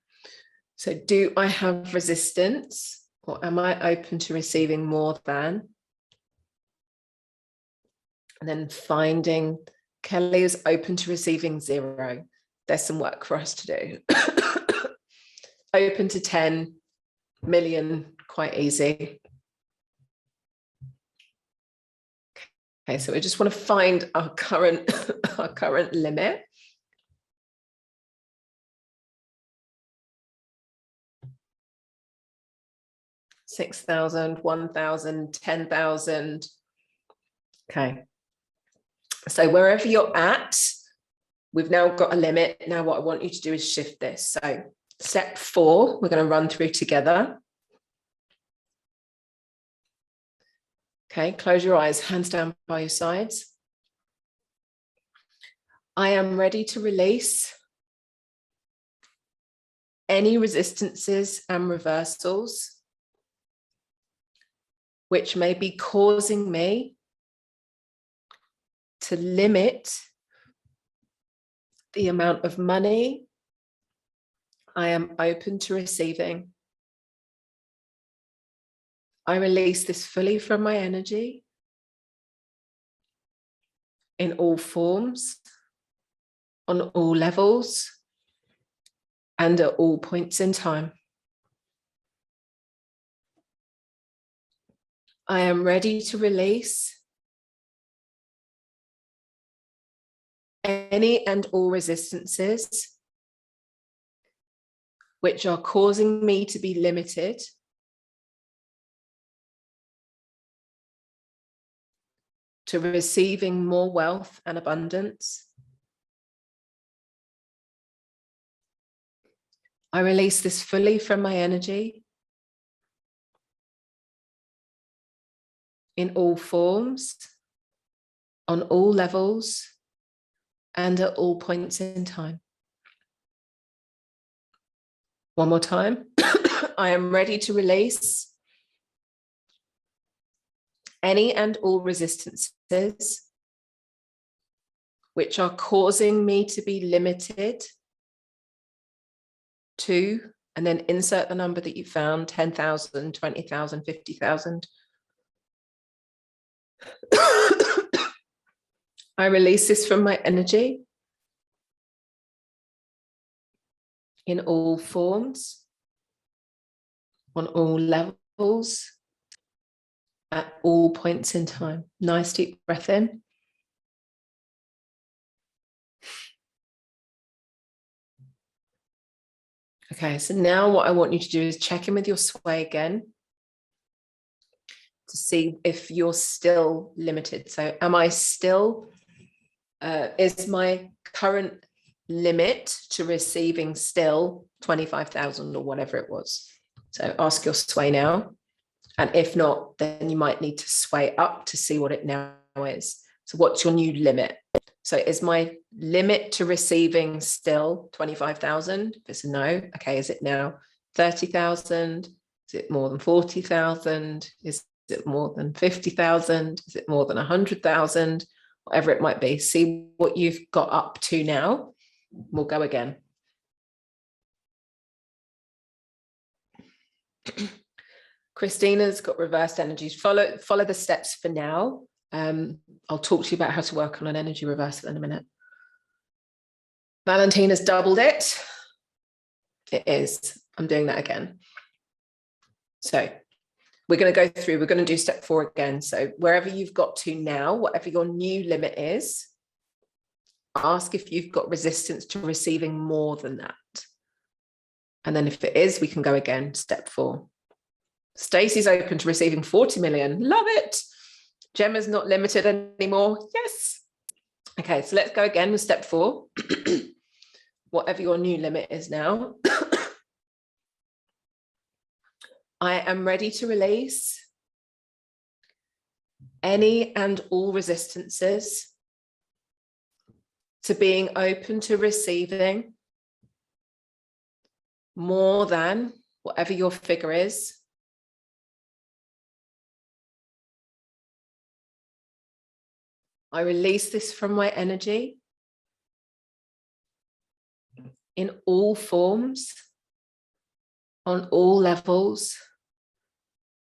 [SPEAKER 1] So do I have resistance, or am I open to receiving more than? And then finding, Kelly is open to receiving 0. There's some work for us to do. Open to 10 million, quite easy. Okay, so we just want to find our current limit. $6,000, $1,000, $10,000. Okay. So wherever you're at, we've now got a limit. Now what I want you to do is shift this. So step 4, we're going to run through together. Okay, close your eyes, hands down by your sides. I am ready to release any resistances and reversals which may be causing me to limit the amount of money I am open to receiving. I release this fully from my energy in all forms, on all levels, and at all points in time. I am ready to release any and all resistances which are causing me to be limited to receiving more wealth and abundance. I release this fully from my energy in all forms, on all levels, and at all points in time. One more time. I am ready to release any and all resistances which are causing me to be limited to, and then insert the number that you found, 10,000, 20,000, 50,000. I release this from my energy in all forms, on all levels, at all points in time. Nice deep breath in. Okay, so now what I want you to do is check in with your sway again to see if you're still limited. So am I still, is my current limit to receiving still 25,000 or whatever it was? So ask your sway now. And if not, then you might need to sway up to see what it now is. So what's your new limit? So is my limit to receiving still 25,000? If it's a no, okay, is it now 30,000, Is it more than 40,000? Is it more than 50,000? Is it more than 100,000? Whatever it might be. See what you've got up to now. We'll go again. Christina's got reversed energies. Follow the steps for now. I'll talk to you about how to work on an energy reversal in a minute. Valentina's doubled it. It is. I'm doing that again. So we're going to go through, we're going to do step 4 again. So wherever you've got to now, whatever your new limit is, ask if you've got resistance to receiving more than that. And then if it is, we can go again, step 4. Stacey's open to receiving 40 million. Love it. Gemma's not limited anymore. Yes. Okay, so let's go again with step 4. Whatever your new limit is now. I am ready to release any and all resistances to being open to receiving more than whatever your figure is. I release this from my energy in all forms, on all levels,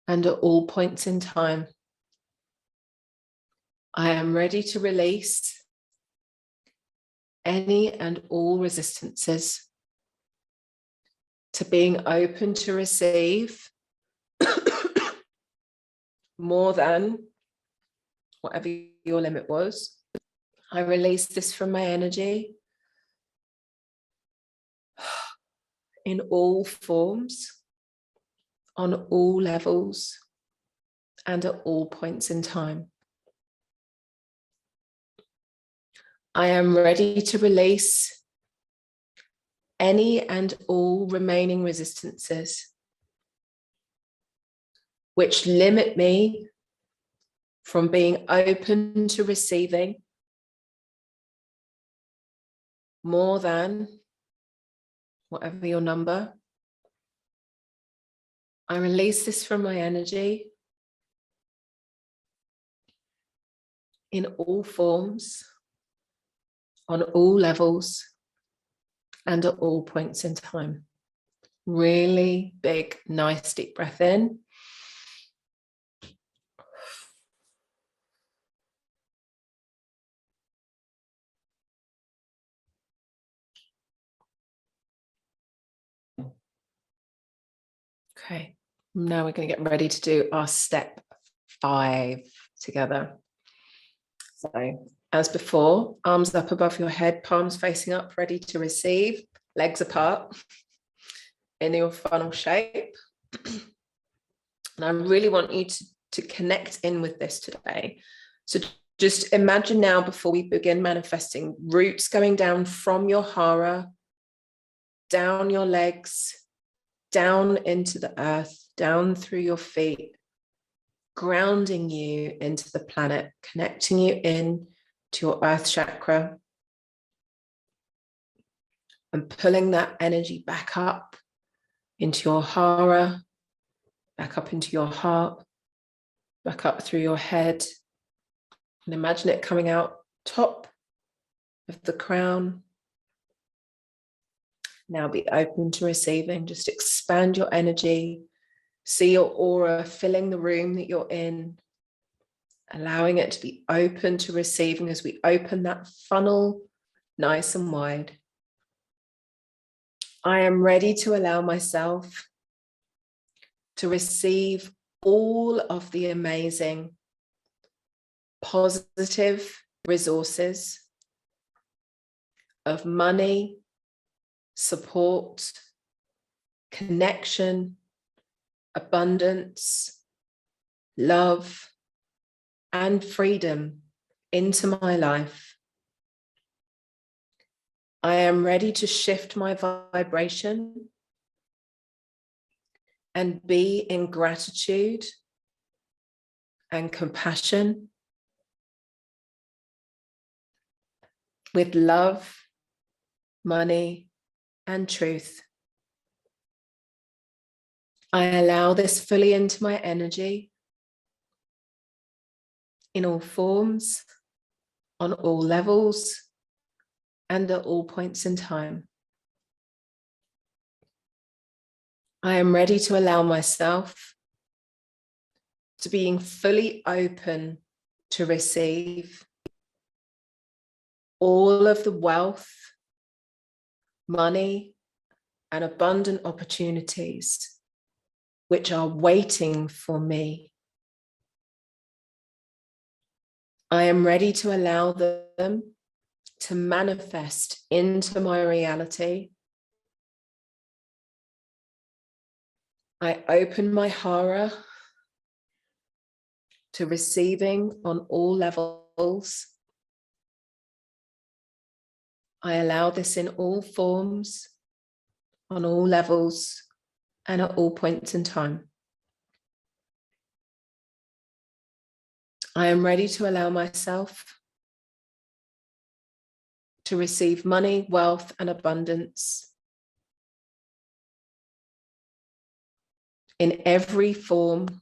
[SPEAKER 1] and at all points in time. I am ready to release any and all resistances to being open to receive more than whatever your limit was. I release this from my energy in all forms, on all levels, and at all points in time. I am ready to release any and all remaining resistances which limit me from being open to receiving more than whatever your number. I release this from my energy in all forms, on all levels, and at all points in time. Really big, nice deep breath in. Okay, now we're going to get ready to do our step 5 together. So, as before, arms up above your head, palms facing up, ready to receive, legs apart in your funnel shape. And I really want you to connect in with this today. So just imagine now, before we begin manifesting, roots going down from your hara, down your legs, down into the earth, down through your feet, grounding you into the planet, connecting you in to your earth chakra, and pulling that energy back up into your hara, back up into your heart, back up through your head, and imagine it coming out top of the crown. Now be open to receiving. Just expand your energy. See your aura filling the room that you're in, allowing it to be open to receiving as we open that funnel nice and wide. I am ready to allow myself to receive all of the amazing, positive resources of money, support, connection, abundance, love, and freedom into my life. I am ready to shift my vibration and be in gratitude and compassion with love, money, and truth. I allow this fully into my energy in all forms, on all levels, and at all points in time. I am ready to allow myself to being fully open to receive all of the wealth, money, and abundant opportunities which are waiting for me. I am ready to allow them to manifest into my reality. I open my hara to receiving on all levels. I allow this in all forms, on all levels, and at all points in time. I am ready to allow myself to receive money, wealth, and abundance in every form.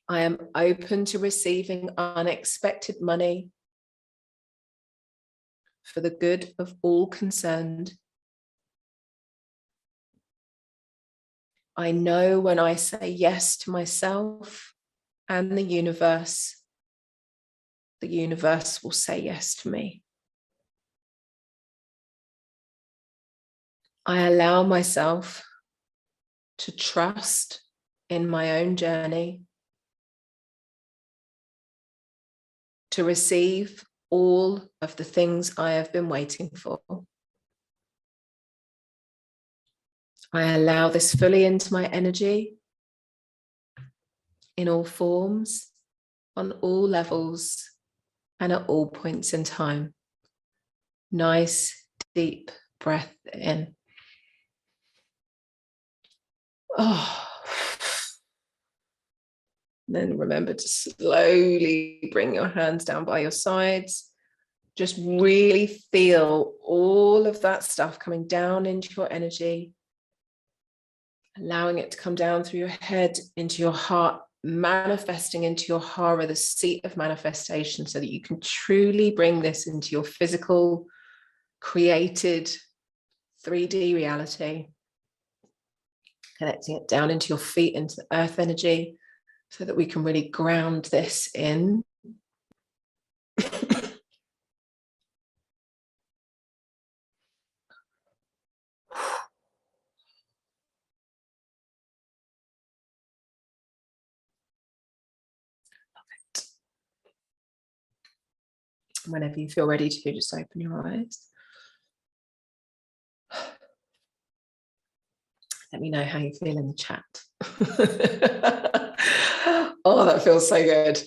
[SPEAKER 1] I am open to receiving unexpected money for the good of all concerned. I know when I say yes to myself and the universe will say yes to me. I allow myself to trust in my own journey, to receive all of the things I have been waiting for. I allow this fully into my energy in all forms, on all levels, and at all points in time. Nice, deep breath in. Oh. Then remember to slowly bring your hands down by your sides. Just really feel all of that stuff coming down into your energy, allowing it to come down through your head, into your heart, manifesting into your hara, the seat of manifestation, so that you can truly bring this into your physical, created 3D reality. Connecting it down into your feet, into the earth energy, so that we can really ground this in. Whenever you feel ready to, just open your eyes. Let me know how you feel in the chat. Oh, that feels so good.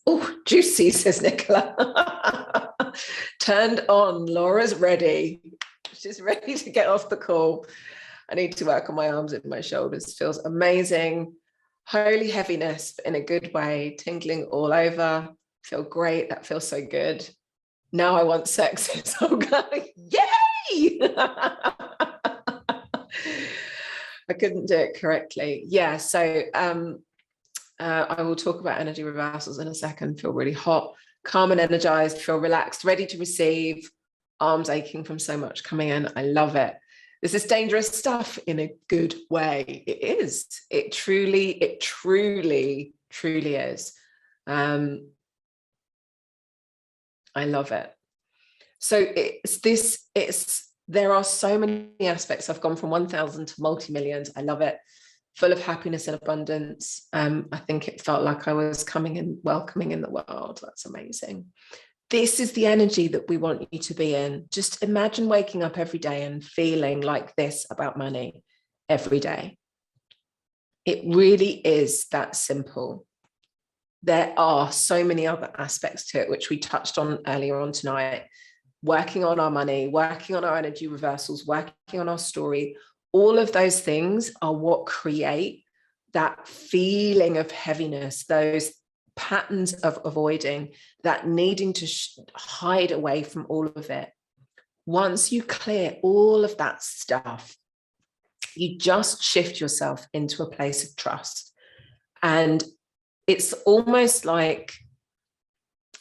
[SPEAKER 1] Oh, juicy, says Nicola. Turned on. Laura's ready. She's ready to get off the call. I need to work on my arms and my shoulders. Feels amazing. Holy heaviness in a good way, tingling all over. Feel great. That feels so good. Now I want sex. So good. Yay! I couldn't do it correctly. Yeah, so I will talk about energy reversals in a second. Feel really hot, calm and energized, feel relaxed, ready to receive, arms aching from so much coming in. I love it. This is dangerous stuff in a good way. It is. It truly is. I love it. So there are so many aspects. I've gone from 1,000 to multi-millions. I love it. Full of happiness and abundance. I think it felt like I was welcoming in the world. That's amazing. This is the energy that we want you to be in. Just imagine waking up every day and feeling like this about money every day. It really is that simple. There are so many other aspects to it, which we touched on earlier on tonight. Working on our money, working on our energy reversals, working on our story. All of those things are what create that feeling of heaviness, those patterns of avoiding, that needing to hide away from all of it. Once you clear all of that stuff, you just shift yourself into a place of trust. And it's almost like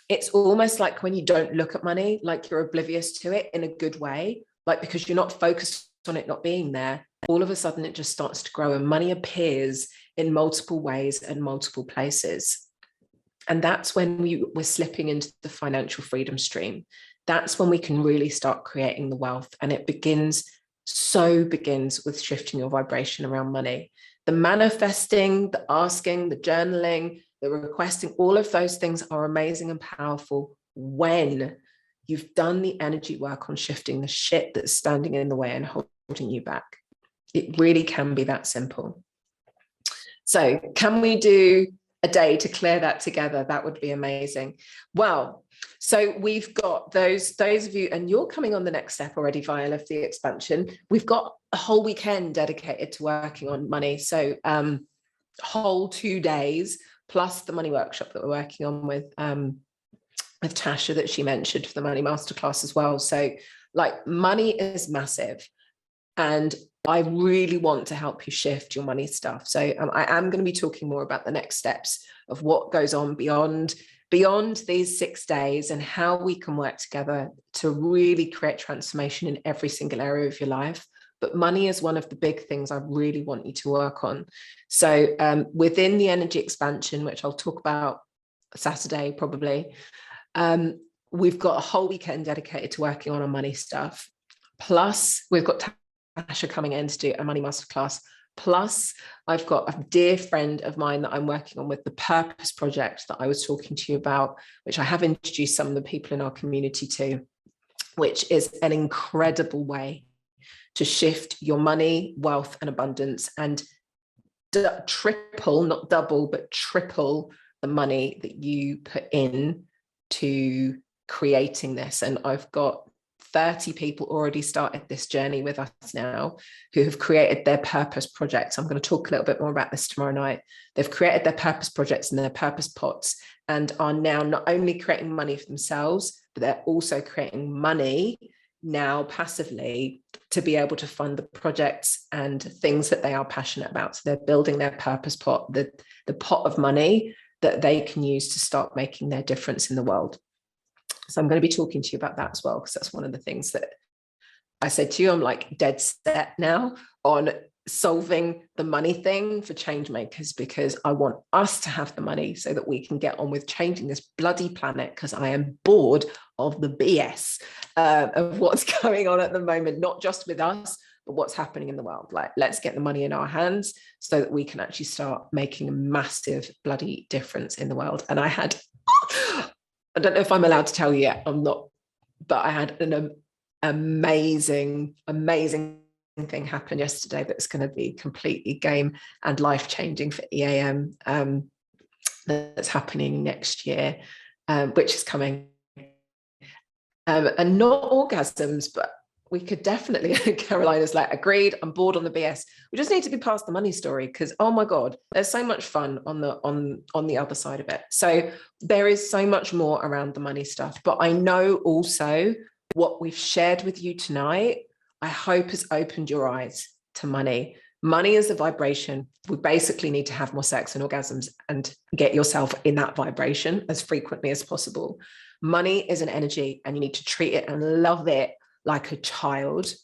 [SPEAKER 1] when you don't look at money, like you're oblivious to it in a good way, like because you're not focused on it not being there, all of a sudden it just starts to grow and money appears in multiple ways and multiple places. And that's when we're slipping into the financial freedom stream. That's when we can really start creating the wealth. And it begins with shifting your vibration around money. The manifesting, the asking, the journaling, the requesting, all of those things are amazing and powerful when you've done the energy work on shifting the shit that's standing in the way and holding you back. It really can be that simple. So can we do a day to clear that together? That would be amazing. Well, so we've got those of you, and you're coming on the next step already, Viola, of the expansion. We've got a whole weekend dedicated to working on money. So whole 2 days, plus the money workshop that we're working on with Tasha that she mentioned for the money masterclass as well. So like money is massive. And I really want to help you shift your money stuff. So I am going to be talking more about the next steps of what goes on beyond these 6 days and how we can work together to really create transformation in every single area of your life. But money is one of the big things I really want you to work on. So within the energy expansion, which I'll talk about Saturday probably, we've got a whole weekend dedicated to working on our money stuff. Plus, we've got Tasha coming in to do a money masterclass. Plus, I've got a dear friend of mine that I'm working on with the Purpose Project that I was talking to you about, which I have introduced some of the people in our community to, which is an incredible way to shift your money, wealth, and abundance and triple, not double, but triple the money that you put in to creating this. And I've got 30 people already started this journey with us now who have created their purpose projects. I'm going to talk a little bit more about this tomorrow night. They've created their purpose projects and their purpose pots and are now not only creating money for themselves, but they're also creating money now passively to be able to fund the projects and things that they are passionate about. So they're building their purpose pot, the pot of money that they can use to start making their difference in the world. So I'm going to be talking to you about that as well, because that's one of the things that I said to you, I'm like dead set now on solving the money thing for change makers, because I want us to have the money so that we can get on with changing this bloody planet, because I am bored of the BS of what's going on at the moment, not just with us, but what's happening in the world. Like, let's get the money in our hands so that we can actually start making a massive bloody difference in the world. And I don't know if I'm allowed to tell you yet, I'm not, but I had an amazing thing happen yesterday that's going to be completely game and life-changing for EAM, that's happening next year, which is coming. And not orgasms, but we could definitely, Carolina's like, agreed, I'm bored on the BS. We just need to be past the money story, because oh my God, there's so much fun on the other side of it. So there is so much more around the money stuff. But I know also what we've shared with you tonight, I hope has opened your eyes to money. Money is a vibration. We basically need to have more sex and orgasms and get yourself in that vibration as frequently as possible. Money is an energy and you need to treat it and love it like a child.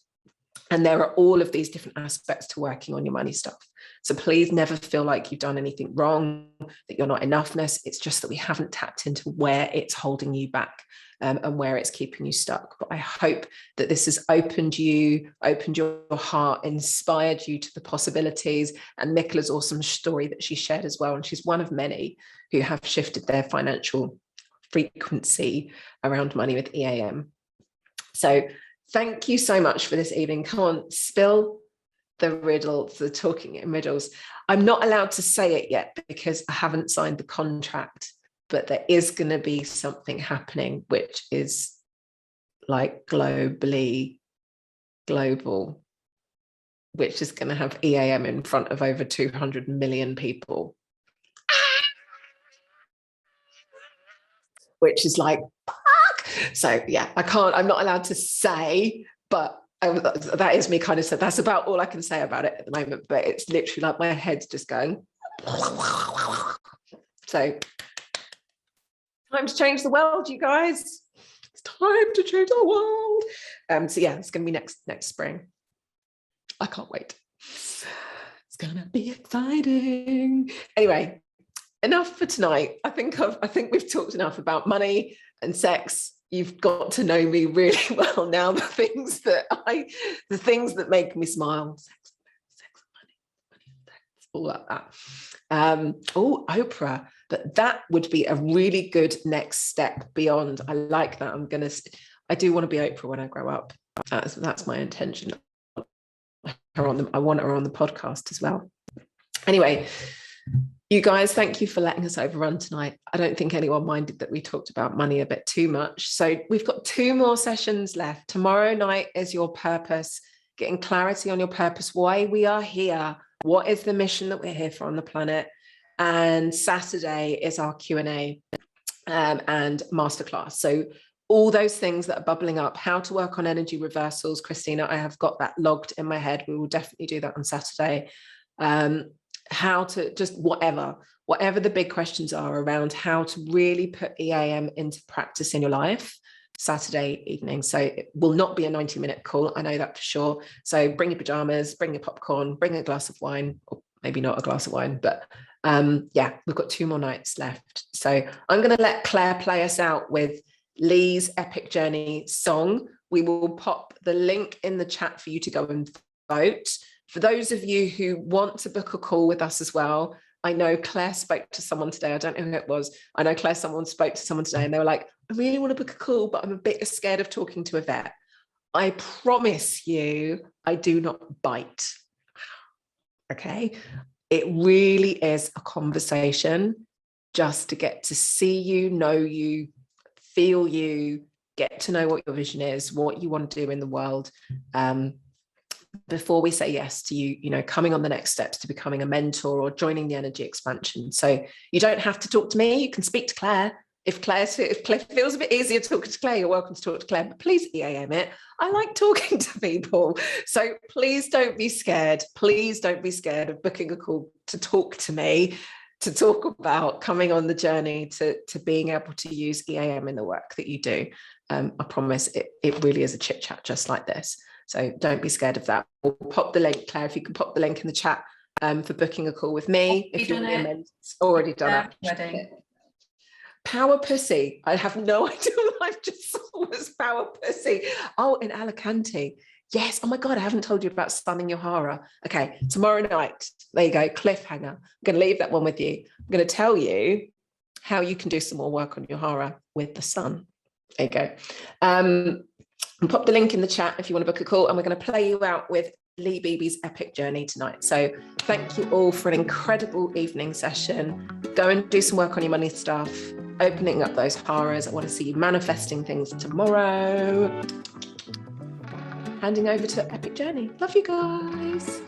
[SPEAKER 1] And there are all of these different aspects to working on your money stuff. So please never feel like you've done anything wrong, that you're not enoughness. It's just that we haven't tapped into where it's holding you back and where it's keeping you stuck. But I hope that this has opened your heart, inspired you to the possibilities. And Nicola's awesome story that she shared as well. And she's one of many who have shifted their financial frequency around money with EAM. So thank you so much for this evening. Come on, spill the riddles, the talking in riddles. I'm not allowed to say it yet because I haven't signed the contract, but there is going to be something happening, which is like global, which is going to have EAM in front of over 200 million people. which is like, fuck. So yeah, I'm not allowed to say, but that is me kind of said. That's about all I can say about it at the moment, but it's literally like my head's just going. So time to change the world, you guys. It's time to change the world. So yeah, it's going to be next spring. I can't wait. It's gonna be exciting. Anyway, enough for tonight. I think we've talked enough about money and sex. You've got to know me really well now. The things that make me smile. Sex, money, sex, all like that. Oprah. But that would be a really good next step beyond. I like that. I do want to be Oprah when I grow up. That's my intention. I want her on the podcast as well. Anyway, you guys, thank you for letting us overrun tonight. I don't think anyone minded that we talked about money a bit too much. So we've got 2 more sessions left. Tomorrow night is your purpose, getting clarity on your purpose, why we are here, what is the mission that we're here for on the planet. And Saturday is our Q&A and masterclass. So all those things that are bubbling up, how to work on energy reversals, Christina, I have got that logged in my head. We will definitely do that on Saturday. How to just whatever the big questions are around how to really put EAM into practice in your life, Saturday evening. So it will not be a 90-minute call. I know that for sure. So bring your pajamas, bring your popcorn, bring a glass of wine, or maybe not a glass of wine, but yeah, we've got 2 more nights left. So I'm going to let Claire play us out with Lee's Epic Journey song. We will pop the link in the chat for you to go and vote. For those of you who want to book a call with us as well, I know Claire spoke to someone today. I don't know who it was. I know someone spoke to someone today and they were like, I really want to book a call, but I'm a bit scared of talking to Yvette. I promise you, I do not bite. Okay. It really is a conversation just to get to see you, know you, feel you, get to know what your vision is, what you want to do in the world, before we say yes to you, coming on the next steps to becoming a mentor or joining the energy expansion. So you don't have to talk to me. You can speak to Claire. If Claire feels a bit easier talking to Claire, you're welcome to talk to Claire, but please EAM it. I like talking to people. So please don't be scared. Please don't be scared of booking a call to talk to me, to talk about coming on the journey to being able to use EAM in the work that you do. I promise it really is a chit chat just like this. So don't be scared of that. We'll pop the link, Claire, if you can pop the link in the chat for booking a call with me. If you're already done it. Wedding. Power Pussy. I have no idea what I've just saw was Power Pussy. Oh, in Alicante. Yes. Oh my God, I haven't told you about sunning your hara. Okay, tomorrow night. There you go, cliffhanger. I'm going to leave that one with you. I'm going to tell you how you can do some more work on your hara with the sun. There you go. And pop the link in the chat if you want to book a call, and we're going to play you out with Lee Beebe's Epic Journey tonight. So thank you all for an incredible evening session. Go and do some work on your money stuff, opening up those haras. I want to see you manifesting things tomorrow. Handing over to Epic Journey. Love you guys.